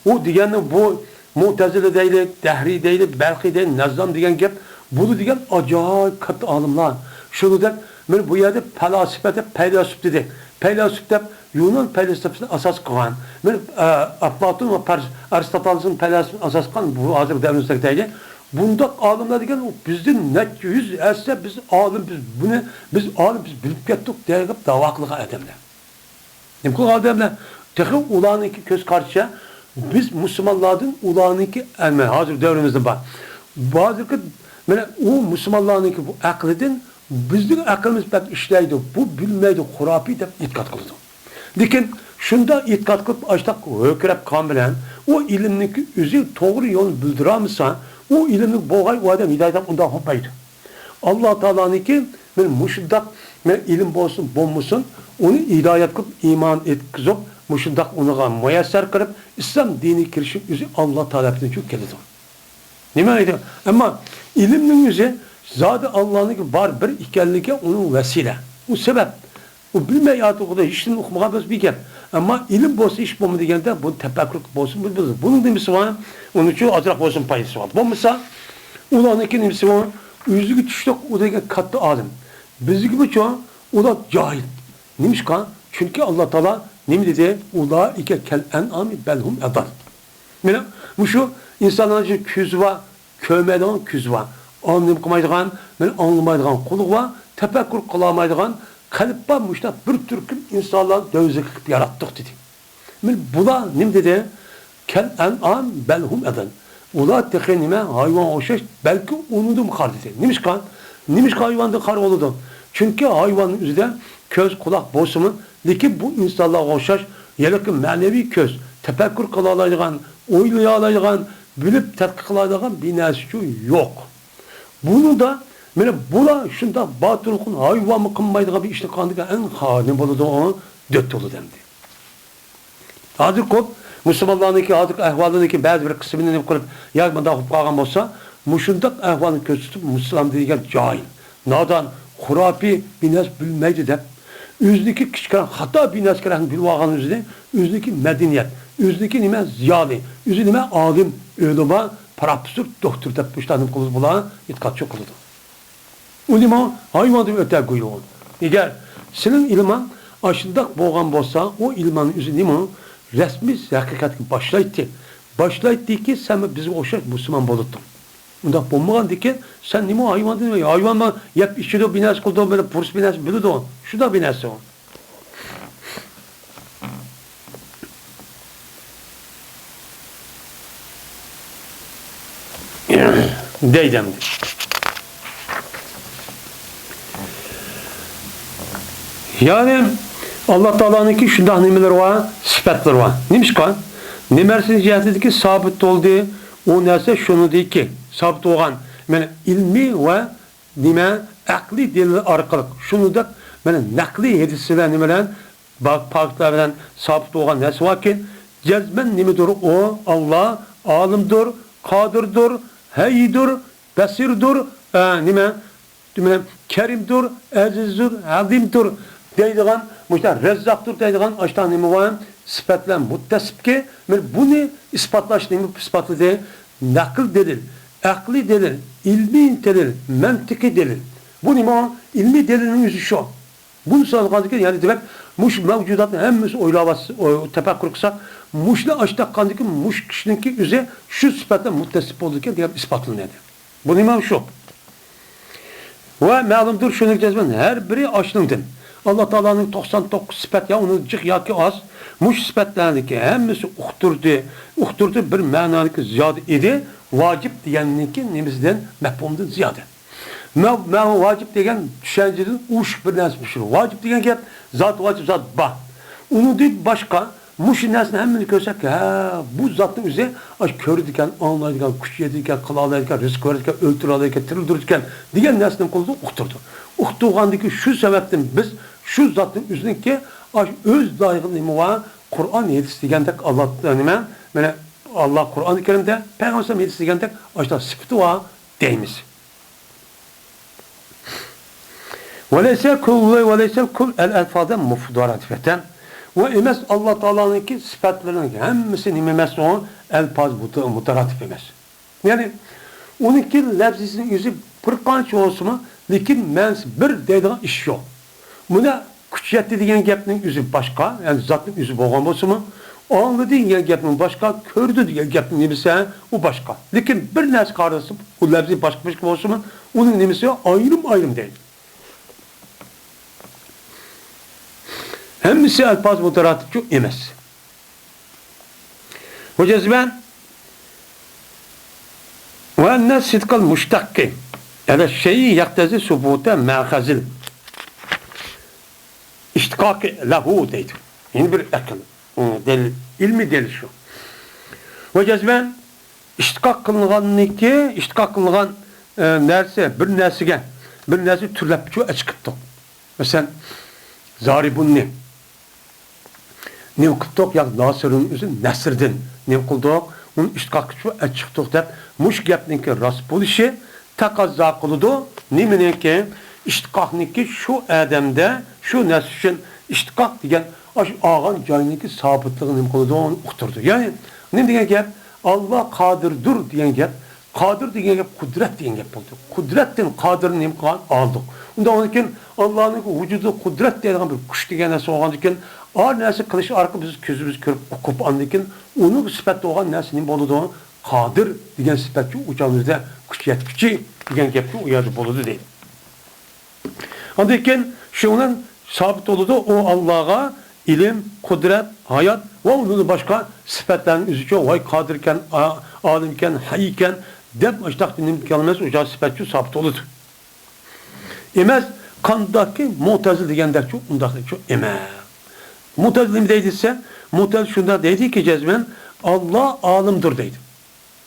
o degeni bu Mu'tezile değil, Dehri değil, Belhi değil, Nezzam degen gap, bunu degen acayip katta alimler. Şunu der, ben bu yerde feylasuf dedi. Feylasuf de Yunan felsefesine asas kılan. Ben Aflatun ve Aristoteles'in felsefesine asas kılan bu hazır devrimizde değil. Bunda alimler degen bizden net yüz etse biz alim biz bilip kettik diye davaklığa adamlar. Ne kadar adamlar? Tıkı ulanınki göz karşıya biz Müslümanların ulanınki elme hazır devrimizde bak. Bazı o Müslümanlarınki bu aklidin bizden aklımız pek işleydi. Bu bilmeydi, hurafi de itikat kıldı. Lakin şunda itikat kılıp açtak hökürep kan bilen o ilimdeki üzü doğru yol bildiramsa o ilimlik boğay o adam hidayetten ondan hopaydı. Allah Teala'nınki ben muşuddak ben ilim bolsun bommusun onu hidayet kılıp iman etkizip muşuddak onu müyesser kılıp İslam dini kirişip üzü Allah Teala'nın çok geldi. Ne miydi? Ama ilimnin yüzü zaten Allah'ın var bir ikenlike onun vesile. O sebep. O bilmeyatı kadar hiç din okumağa biz bir gel. Ama ilim bolsa iş bomba degende bu tefekkür bolsun biz. Bunun demesi var. Onun için azrak bolsun payısı var. Bu mesela ulanın demesi var. Yüzü düştük o da katlı alim. Bizi gibi çoğu o da cahil. Neymiş kan? Çünkü Allah Teala ne mi dedi? Ulaike kel en'ami belhum edal. Mesela bu şu insanların küz var, kömeden küz var. Anlayıp kılmaydıgan, ben anlamaydıgan kulu var, tefekkür kılamaydıgan kalp var müştah bir türküm insanlar dövzek yarattık dedi. Bula ne dedi? Kel en'am belhum eden. Ula tekenime hayvan oşaş belki onu da mı kar dedi. Neymiş kan? Neymiş hayvanda kar oldu? Çünkü hayvanın üzerinde köz kulak bozumu, lakin bu insanlar oşaş yelkin manevi köz, tefekkür kılamaydıgan, oylayamaydıgan, bilip tetkik kılamaydıgan bir nesçu yok. Bunu da bula şunda batılkın hayvan mı kınmaydığı bir işte kandığı en halim buludu onu dört dolu demdi. Hazır kop Müslümanlarındaki hazır ehvalındaki bazı bir kısmını ne kılıp yazmada okup kalgan olsa muşundak ehvalını köz tutup Müslüman dediğin cahil. Nadan hurafi bir nes bilmeydi de üzdeki küçük hata bir nes keren bilvağın üzerinde üzdeki medeniyet, üzdeki nime ziyade, üzdeki nime alim, ölüme parapsür doktor tepmişlerim kılız bula itikat çok kılıdı. Ulema hayvanı öte koyuyor. Eğer senin ilman aşındak boğan bolsa o ilmanın üzerinde resmi hakikat başlayıttı. başlaydı ki sen bizi oşak Müslüman boluttun. Unda bulmagan ki sen nima hayvan değil mi? Hayvan mı? Yap işi binası kıldı böyle purs binası bildi o. Şu da binası o. Deydem. Yani Allah Teala'nınki şunday nimeler var, sıfatlar var. Neymiş kan? Nimersin cihetindeki sabit oldu. O nerse şunu değil ki sabit olan yani ilmi ve nime akli delil arkalık. Şunu da yani nakli hadisler nimeler bak parklardan sabit olan nerse var ki cezmen nimedir o Allah alimdir, kadirdir, haydir, basirdir, nime kerimdir, azizdir, azimdir deydiğen, müşter rezzaktır deydiğen açtan nime var? Sıfatlar muttasip ki bunu ispatlaştığını ispatlı değil, nakıl delil, akli delil, ilmi delil, mentıki delil. Bu nime ilmi delilin yüzü şu. Bunu sağladık yani demek muş mevcudatın hemmesi oylavası tefekkür kısa muşla açtıkandaki muş kişininki yüzü şu sıfatla muttasip olurken diye ispatlı nedir? Bu nime şu. Ve malumdur şunu diyeceğiz her biri açlımdır. Allah Teala'nın 99 sıfat ya onu cık ya ki az. Muş sıfatlarındaki hemmesi uhturdu bir manalık ziyade idi. Vacip diyeninki nemizden mefhumdan ziyade. Vacip degen düşünceden uç bir nesmiştir. Vacip degen ki zat vacip zat bah. Onu değil başka muş nesne hemmini görsek bu zatın üzeri körüdüken, anlaydıken, kuş yedikken, kılalaydıken, rızık verirken, öldürüyorken, tırıldırırken diyen nesnenin kolu uhturdu. Uhtuğandaki şu sebepten biz şu zatın üzerindeki öz layıklığı var. Kur'an yetiştirgendek Allah Kur'an-ı Kerim'de Peygamber yetiştirgendek açta sıfatı var deyimiz. Veleyse kul el-elfâden mufdaratifeten ve emes Allah Teala'nınki sıfatlarının hemisi nimemesi o el-paz mutaratif emez. Yani onunki lefzisinin yüzü bir kanç olsun mu lekin mens bir deydiğin iş yok. Buna küçüyetti diyen gepnin yüzü başka, yani zatın yüzü boğan olsun mu? Anlı diyen gepnin başka, kördü diyen gepnin nimesi o başka. Lekin bir nes kardeşim, o lefzi başka olsun mu? Onun nimesi ayrım değil. Hemisi elfaz mutaratifçi emez. Hocası ben ve enne sidkal müştakki yani şeyi yaktezi subute mâhazil İştikak lahu deydi. Yeni bir akıl. Delil, ilmi delil şu. Ve cezben iştikak kılınan nerse bir nersi türlep şu açıkıttı. Mesela zaribun ne kıldık ya Nasır'ın üzün Nesir'din ne kıldık onun iştikak şu açıktık deyip muş gepninki rast buluşu takazza kılıdı nemineki iştikakniki şu adamda şu nesrin iştikak diyen ağan cayındaki sabitliğini kılıdı onu uqturdu. Yani ne diyen gep Allah kadirdir diyen gep kadir diyen gep kudret diyen gep oldu. Kudretten kadir'in imkan aldık. Onda onun için Allah'ın vücudu kudret diyen bir kuş diyen nesi olan için ağır nesi kılıç arka biz közümüz körüp okup andıkken onu sıfatlı olan nesinin boluduğunu kadir diyen sıfatçı uçağımızda kuşiyet küçü diyen gepte uyarı boludu değil. Andıkken şunun sabit oludu o Allah'a ilim, kudret, hayat ve onun başka sıfatların üzücü vay kadirken, alimken, hayken dep açtak dinlemek kelimesi uçağı sıfatçı sabit oludu. Emez kandaki mutezil diyen derçi undaki çok emez. Mutezil deydiyse, Mutezil şunda dedi ki cezmen Allah alimdir deydi.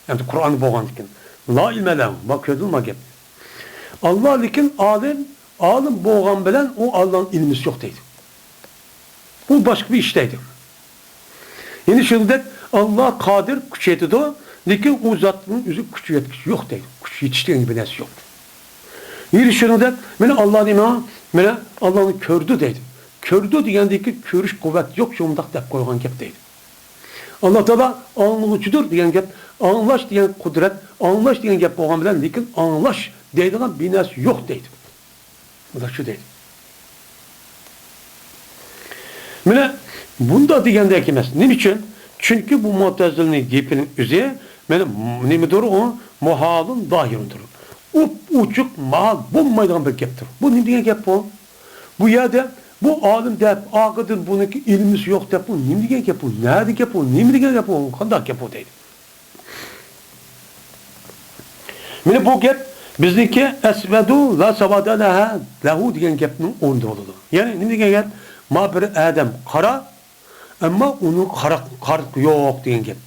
Yani Kur'an'ı boğandıkken. La ilme lehum. Bak ödülme gep. Allah likin alim boğan bilen o Allah'ın ilmisi yok deydi. Bu başka bir işteydi. Yani şimdi Allah kadir küçüğüydü de lekin o zatının yüzü küçük yok deydi. Küçük yetiştiğin gibi nesi yok. Yani şimdi Allah'ın kördü deydi. Kördü diyendeki körüş kuvvet yok şundak dep koygan gep deydi. Allah Teala anlıcıdır diyen gep, anlaş diyen kudret, anlaş diyen gep boğan bilen lekin anlaş deydiğin binası yok deydi. Bu da şu deydi. Bunda diyen de ekemez. Ne için? Çünkü bu Mu'tezilinin gepinin üzeri benim nemedir o? Muhalın dahiridir. Uçuk mahal bulmayacağım bir geptir. Bu ne diye gep bu? Bu yerde bu alim deyip, ağıdın bununki ilmisi yok deyip, bu ne diye gep bu? Nerede gep bu? Ne diye gep bu? Kandak gep bu deydi. Mine bu gep bizdeki esvedu la savada leha lehu diyen gepnin onda oldu. Yani ne diye gep? Ma bir adam kara ama onun karı yok diyen gep.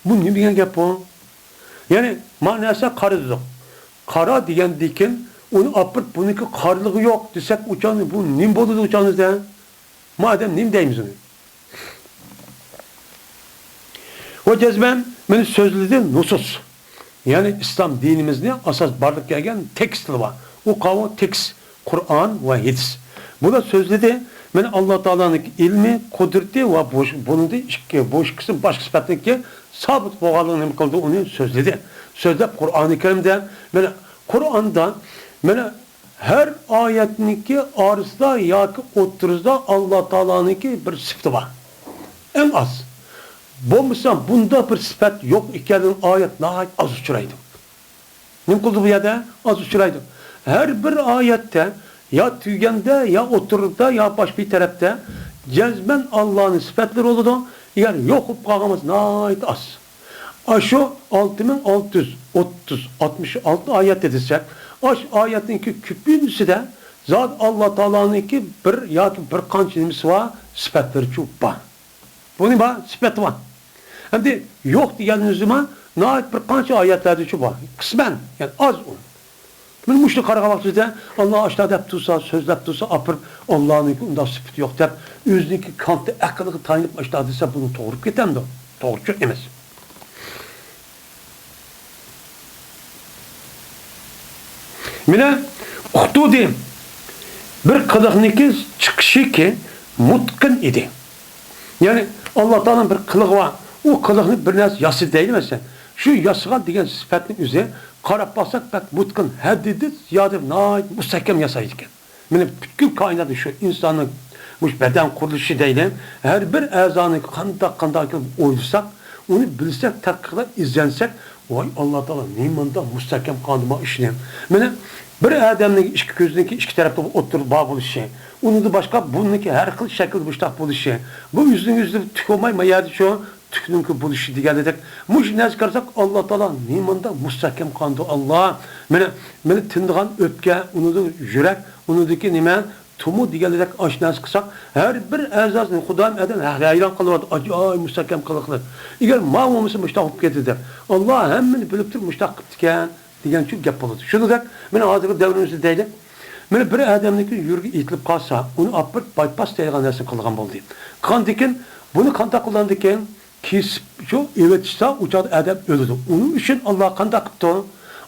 Bu ne diye gep bu? Yani manası karıdır. Kara diyen dikin onu apırt bununki karlığı yok desek uçanı bu nim boludu uçanız da. Madem nim deyimiz onu. O cezben beni sözledi nusus. Yani İslam dinimizde asas barlık gelgen tekst var. O kavu tekst. Kur'an ve hadis. Bu da sözledi. Yani Allah Teala'nın ilmi, kudreti ve bunun da boş kısım başka sıfatındaki sabit boğalığını kıldı onu sözledi. Sözde Kur'an-ı Kerim'de yani Kur'an'da yani her ayetindeki arızda ya ki oturuzda Allah Teala'nınki bir sıfatı var. En az. Bulmuşsam bunda bir sıfat yok iken ayet nahayet az uçuraydı. Ne kıldı bu yada? Az uçuraydı. Her bir ayette ya tüygende ya otururda ya baş bir tarafta cezben Allah'ın sıfatları oldu. Yani yok kalkamaz nahayet az. Şu 6666 ayet dedisek, ayetinki küpüncüsü de zat Allah Teala'nınki bir ya ki bir kançınımız var, sıfatları çok var. Bunun var, sıfatı var. Hem de yok diyeniniz zaman nahit bir kança ayetlerde çok var. Kısmen, yani az o. Ben müşri karagavaksızda Allah aşağı deyip tutsa, söz deyip tutsa, apır Allah'ınki onda sıfatı yok deyip, özünki kantı akıllı tanıyıp aşağı deyse bunu doğru gitem de. Doğru çok emez. Mine Uhdudi bir kılıkniki çıkışı ki mutkın idi. Yani Allah Teala'nın bir kılığı var. O kılığını bir naz yası değil mesela. Şu yasığa diyen sıfatın üzerine karab baksak bak mutkın haddidi ziyade müstehkem yasaydıkken. Yani bütün kainatı şu insanın beden kuruluşu değil. Her bir ezanı kanda oylasak onu bilsek, takıkla izlensek vay Allah Teala nimanda müstehkem kandıma işlem. Yani bir adamın iki gözündeki iki tarafta oturup bağ buluşu. Onu da başka bununki her kıl şekil müştak buluşu. Bu yüzde tükomayma yerde şu tükününki buluşu diyelim. Muş ne çıkarsak Allah Teala nimanda müstehkem kandı Allah. Beni tındığan öpke, onu da yürek, onu da ki nime tumu diyelim aşinası kısak. Her bir azasını Hudam eden hayran kalırdı. Acayip müstehkem kılıklı. Eğer mağmumuz müştak getirdi. Allah hemmini biliptir müştak kıptıken. Diyen çok gap oldu. Şunu da ben hazırlık devrimizde değilim. Ben bir adamdaki yürgü itilip kalsa onu apırt bypass diye neresi kılgan oldu. Kandikin bunu kanta kullandıkken kesip şu evet işte uçak adam öldü. Onun için Allah kanta kıptı.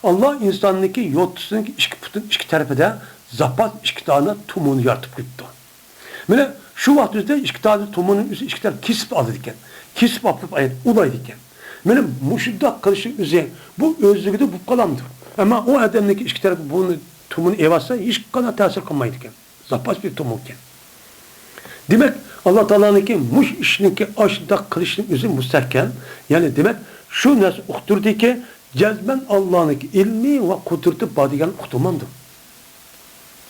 Allah insanlıki yotsunki iki tarafı da zapat iki tane tumunu yartıp gitti. Ben şu vaktimizde iki tane tumunun iki tarafı kesip aldı diken. Kesip apıp ayet ulaydı diken. Benim müşiddak kılışı üzerine bu özlüğü de bu kalamdır. Ama o adamdaki iki tarafı bunu tumun evasa hiç kadar tesir kılmaydıkken. Zapas bir tumukken. Demek Allah Teala'nınki muş işinki aşiddak kılışının üzerine müstehkem. Yani demek şu nasıl ukturdu ki cezben Allah'ınki ilmi ve kudreti badigen ukturmandı.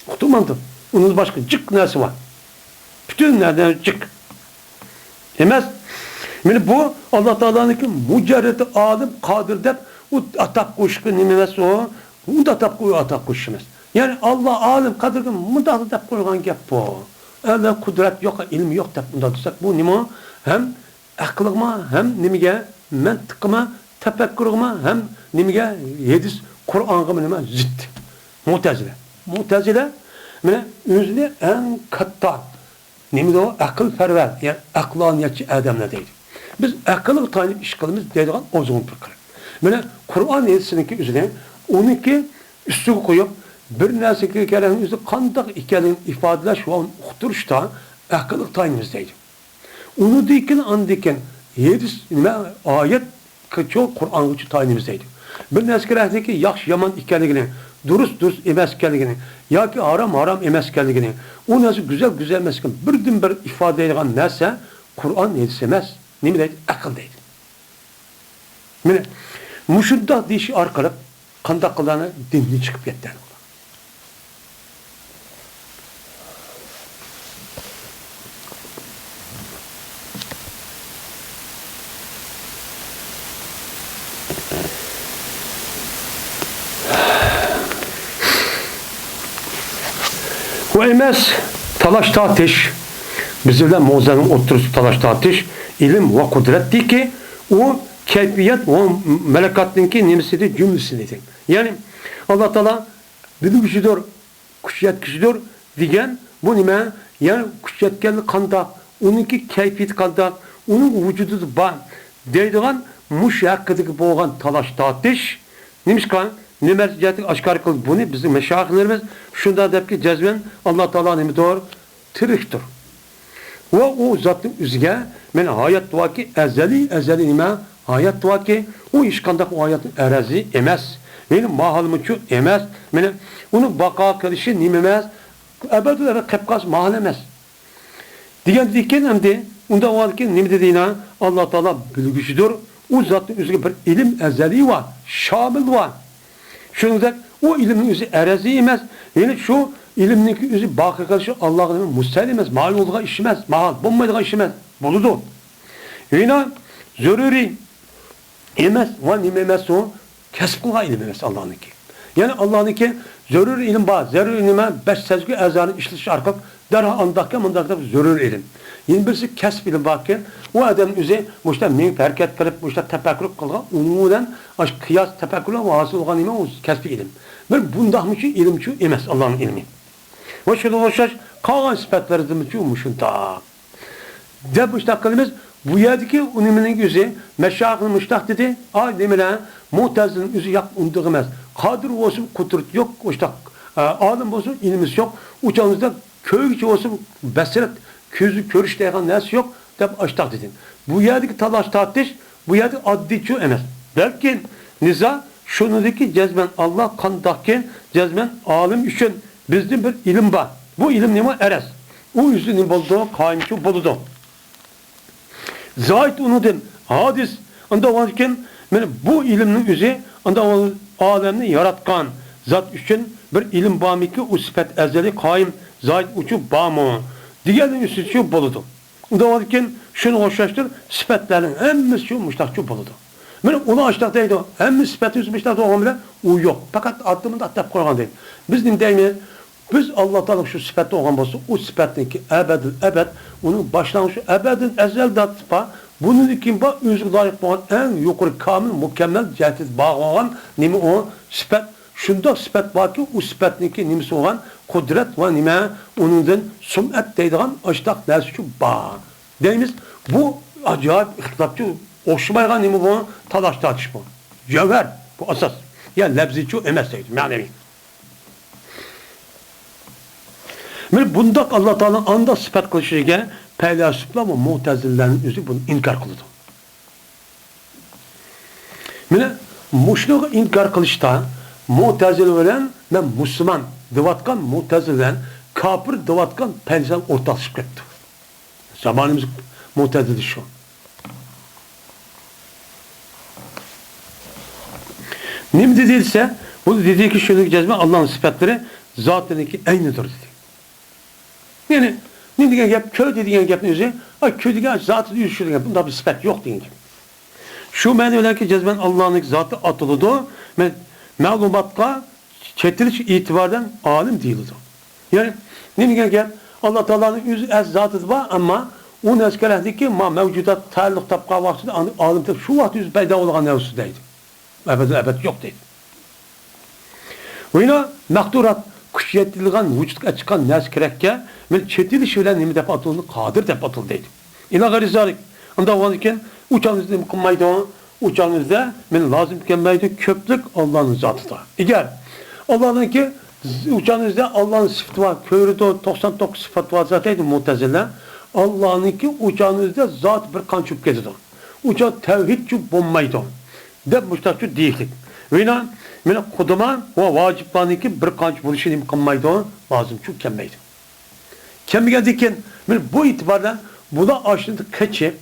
Ukturmandı. Onun başka cık nasıl var. Bütün nereden cık. Demez. Yani bu Allah Teala'nınki mücerreti alim kadir der o atak kuşku nimesi o da atak koyu atak kuşumuz. Yani Allah alim kadir munda atak koygan gap bu. Öyle kudret yok, ilmi yok da bunda tutsak bu nima hem aklıma hem nimige mantıkıma tefekkürüme hem nimige hadis Kur'an'a nima zıt. Mu'tezile yani özünde en katta nimide o akıl perver yani aklaniyetçi adamlar değil. Biz akıllı tanıyıp iş kılımız deydiğen o zaman bir kırık. Yani Kur'an ayetininki üzerine onunki üstü koyup bir nesike kelimenin üzerine kandak ikelin ifadeler şu an ukturuşta akıllı tanıyımızdaydı. Onu diken andiken ayet çok Kur'an uçu tanıyımızdaydı. Bir nesike yaxşı yaman ikelliğini dürüst emes ikelliğini ya ki haram emes ikelliğini o nasıl güzel mesken birden bir ifade edilen neyse Kur'an edilsemez. nima deydi? Aql deydi. Mana mushunda deyish orqali qanday qilani dinni chiqib ketdi. Bu emas talaş tartış. Bizimle Moğza'nın oturusu talaş tartış. İlim ve kudret ki o keyfiyet ve melekatinki nimsidi cümlesinidir. Yani Allah Teala bilim güçüdür, kuşiyet güçüdür diyen bu nime yani kuşiyetkenli kanda, onunki keyfiyet kanda, onun vücudu var deydiğen muş hakkıdaki boğan talaş tartış. Neymiş kan? Ne mercetik aşkar kıl bunu bizim meşayihlerimiz şunda deyip ki cezben Allah Teala nimi doğru tiriktir. Ve o zatın üzge men hayat var ki ezeli nime hayat var ki o işkandak o hayatın erazi emez. Benim mahalımı şu emez. Benim onu baka kılışı nimemez. Ebedülere kepkas mahal emez. Diyen diken hem de onda var ki nimi dediğine Allah Teala bilgüçüdür. O zatın üzge bir ilim ezeli var. Şamil var. Şundan o ilimin yüzü erazi emez. Yani şu ilimdeki yüzü bakı karşı Allah'ın müstahil emez. Mahal olduğuna işemez. Mahal. Bulmaydığa işemez. Buludu. Yani zöruri emez. Ve nimemez o. Kesb kılga ilim emez Allah'ınki. Yani Allah'ınki zöruri ilim var. Zöruri ilime 5 sezgi ezanın işleşi arka derha andakya zöruri ilim. Yani birisi kesb ilim varken o adamın yüzü müşte min hareket kılıp müşte tefekkür kılga umudan kıyas tefekkürle vasıl olan ilim o kesbi ilim. Bir bundahmışı ilimçi emez Allah'ın ilmi. Ve şöyle oluşaş kalan sıfatları demişi olmuşun da. De müştakilimiz bu yerdeki uniminin yüzü meşakhın müştak dedi. Ay demine muhtezinin yüzü yak undurmaz. Kadir olsun kudret yok. Müştak. Alim olsun ilimiz yok. Uçağınızda köy olsun besiret közü körüş deyken nesi yok. De açtak dedin. Bu yerdeki talaş tartış bu yerde addi çu emez. Belki niza şunudaki cezmen Allah kandaki cezmen alim için bizde bir ilim var. Bu ilim nima eres. O yüzünün bulduğu kaimçu buludu. Zahid unudun hadis anda varken bu ilimin yüzü anda alemini yaratkan zat için bir ilim bağımı ki o sıfat ezeli kaim zahid uçu bağımı. Diğerinin üstü şu buludu. Anda varken şunu hoşlaştır sıfatların hemmisi şu müştakçı buludu. Onu açtaktaydı. Hem sıfatı yüzmüşler olan bile o yok. Fakat adımını da atlayıp koygan değil. Biz dinleyemeyiz. Biz Allah Teala şu sıfatı olan olsa o sıfatınki ebed onun başlangıcı ebedin ezel datıpa bunun için bak özü layık olan en yukarı kamil mükemmel cihetiz bağ olan nimi o sıfat şunda sıfat var ki o sıfatınki nimisi olan kudret ve nime onundan sum'et deydiğen açtak dersi şu bağ. Deyimiz bu acayip ihtilafçı hoşmaygan nimi bu talaş tartış bu. Cevher bu asas. Yani lebzi şu emezseydi manevi. Bundak Allah Teala anda sıfat kılışıge peylasıfla ve muhtezillerin yüzü bunu inkar kıldı. Mine muşluğu inkar kılışta muhtezil veren ve Müslüman dıvatkan muhtezillen kafir dıvatkan peylasıfla ortalaşıp etti. Zamanımız muhtezili şu. Nim dediyse bu dediği ki şöyle cezme Allah'ın sıfatları zatındaki aynıdır dedi. Yani ne diyen gap köy dediğin gap ne üzere? Ay köy dediğin zatı değil şu diyen bunda bir sıfat yok deyin. Şu meyveler ki cezben Allah'ın zatı atılıdı. Malumatka çetiliş itibardan alim değildi. Yani ne diyen gap Allah Teala'nın yüzü ez zatı var ama o neskelerdeki mevcudat tarih tabka vaktinde alim tabi şu vakti yüzü peyda olan nevsudaydı. Ebed yok deydi. Ve yine mekturat kuşiyetliğin vücudka çıkan nes kerekke men çetiliş bilen nimi dep atıldı kadir dep atıldı deydi. İla garizalik. Onda varken uçağınızda mükemmeldi uçağınızda men lazım mükemmeldi köplük Allah'ın zatıdır. Eğer Allah'ın ki uçağınızda Allah'ın sıfatı var. Köyrüde 99 sıfat var zatıydı mutezile. Allah'ın ki uçağınızda zat bir kan çöp gezdi. Uçak tevhid çöp bulmaydı. Dep müştakçı değildik. Ve yine mene kuduma ve vaciplarındaki bir kanç buluşunu imkanmaydı lazım çünkü kemmeydi. Kemmi geldikken bu itibardan buna aşırı keçip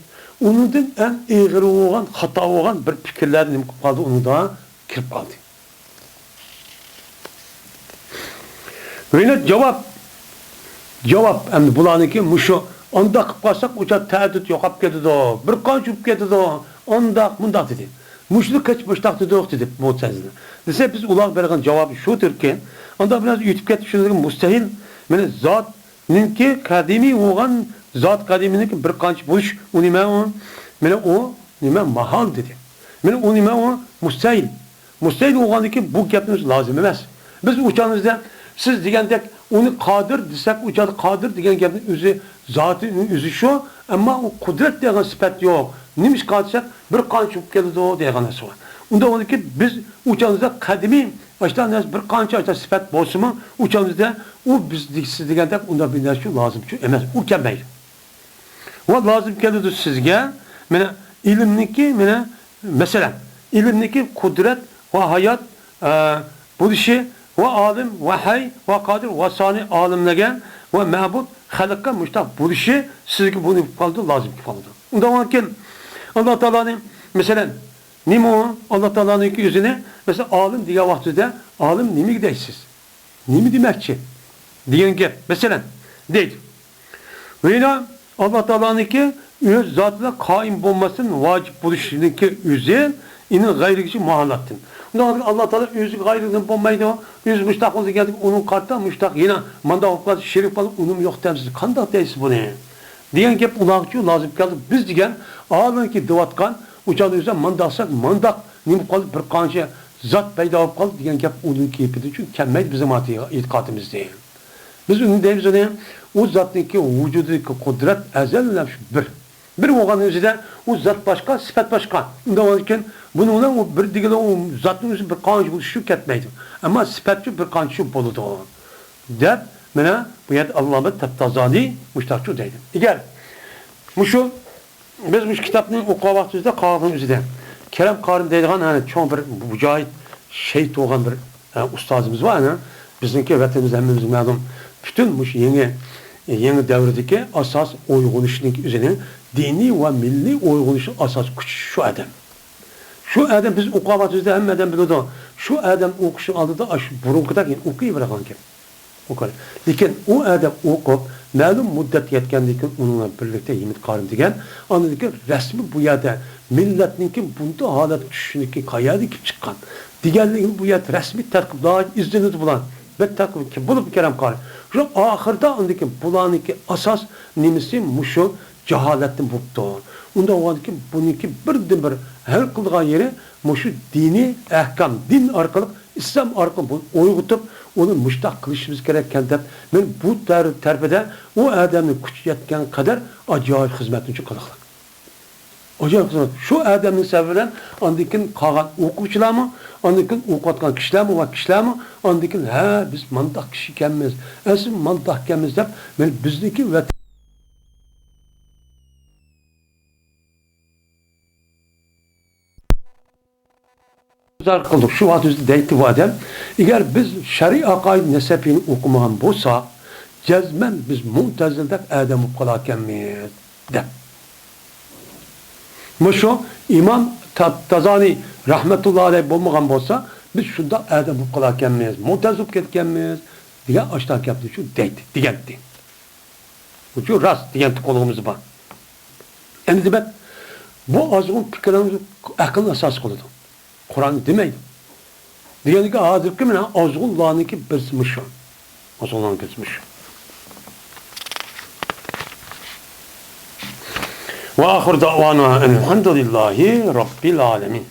Onundan en eğri olan, hata olan bir fikirler nima qilib qoldi, uni da kirib qoldi. Ve cevap endi bularniki mushu onda qilib qolsak o'sha ta'dud yo'qolib ketadi, bir qancha bo'lib ketadi, onda mundaq dedi. Mushni kech boshdoq dedi mo'tazila. Desa biz ular bergan javobi shudirki, onda biraz yutib ketib shunday mustahil, mana zotninki qadimiy bo'lgan zot qadiminiki bir qancha bo'lish, u nima u? Mana u nima mahal dedi. Mana u nima u? Mustahil. Mustahil bo'lganiki bu gapimiz lozim emas. Biz o'chamizda siz degandek onu qadir desek, uçadı qadir degan gapning o'zi zotining o'zi shu, ammo u qudrat degan sifat yo'q. Nimish qilsak bir qancha bo'lib keladi degan narsa bor. Unda oniki biz uçamizda qadimiy baştan bir qancha sifat bo'lsa-mu, uçamizda u biz siz degandek unda bir narsa shu lozim shu emas, u kelmaydi. Va lozim keladi sizga mana ilmniki mana masalan ilmniki qudrat va hayot bo'lishi ve alim, ve hay, ve kadir, ve sani alimlerge ve ma'bud, halakka müştak buluşu sizge bunu kaldı, lazım ki kaldı. Ondan sonra Allah Teala'nın mesela nime o? Allah Teala'nın yüzüne mesela alim diye vaktide alim nimi gideysiz? Nimi demekçi? Diyen ki mesela değil. Ve Allah Teala'nın öz zatla kaim bulmasının vacip buluşunun ki yüzü inin gayri kişi muhallattın. Allah Teala özü gayrıdan bulmaydı. Öz müştak oldu geldik onun kartta müştak yine manda olmaz şerif alıp unum yok temsiz. Kandak değilsiz bu ne? Diyen gep ulakçı lazım geldi. Biz diyen ağabey ki dıvatkan uçağı yüzden mandaksak mandak nim kalıp bir kanca zat peyda olup kaldı diyen gep onun keyfiydi. Çünkü kemmel bizim itikadımız değil. Biz onun deyimiz öyle o zatındaki vücudundaki kudret ezel bir oğlanın özüde o zat başka, sifat başka. Ondan olurken bununla o bir digile o zatın özü bir kançı buluşu ketmeydi. Ama sifatçı bir kançı buludu o. Dep, mene bu yet Allah'ın teptazani müştakçı deydi. Gel, biz bu kitabın okuğa vaxtımızda kağıdımızda Kerem Karim deydiğen hani çok bir mücahit şehit olan bir ustazımız var. Yani, bizimki vatanımız emmimizin məlum bütün bu yeni devredeki asas uygunuşunun üzerine dini ve milli uygunuşun asas güç şu adam. Şu adam biz okuvatımızda hem adam biliyordu. Şu adam okuşu aldı da burunkuda okuyu bırakan kim? Okar. Lakin o adam okup məlum müddet yetkendeki onunla birlikte Yemit Karim degen anladık resmi bu yerde milletninki bunda halet düşündeki kayada ki çıkan. Diğerliğin bu yerde resmi terkip daha izniniz bulan. Ve terkip ki bulup Kerem Karim. Şu ahırda ondaki bulaniki asas nimisi muşu cehaletin buptu. Onda o ki bununki birden bir her kıldığı yeri muşu dini ehkam, din arkalık, İslam arkalık uygutup onu müştak kılışımız gereken de ben bu terbede o adamın güç yetken kadar acayip hizmetin için kılıklık. Acayip hizmet. Şu adamın sebebiyle andikin kalan okuvçular mı, andikin okutkan kişiler mi ve kişiler mi, andikin biz mandak kişi kemiz, esin mandak kemiz deyip ben bizdeki ve kıldık. Şu vaxtımızda deyti bu adam. Eğer biz şer'i akaid nesebini okumayan bolsa, cezmen biz mu'tezildek adam ukalakenmiyiz. De. Şu İmam Tazani rahmetullahi aleyh bulmayan bolsa, biz şunda adam ukalakenmiyiz. Mu'tezil ketkenmiyiz. Diye aştak yaptı. Şu deyti. Diyetti. Bu rast diyetti kolumuz var. Yani demek bu azgın fikirlerimizi akılın esas kılıdı. Kur'an demeydi. Diyelim ki hazır kimine azgullah'ınki bismiş. Azgullah'ın bismiş. Ve ahir davana elhamdülillahi rabbil alemin.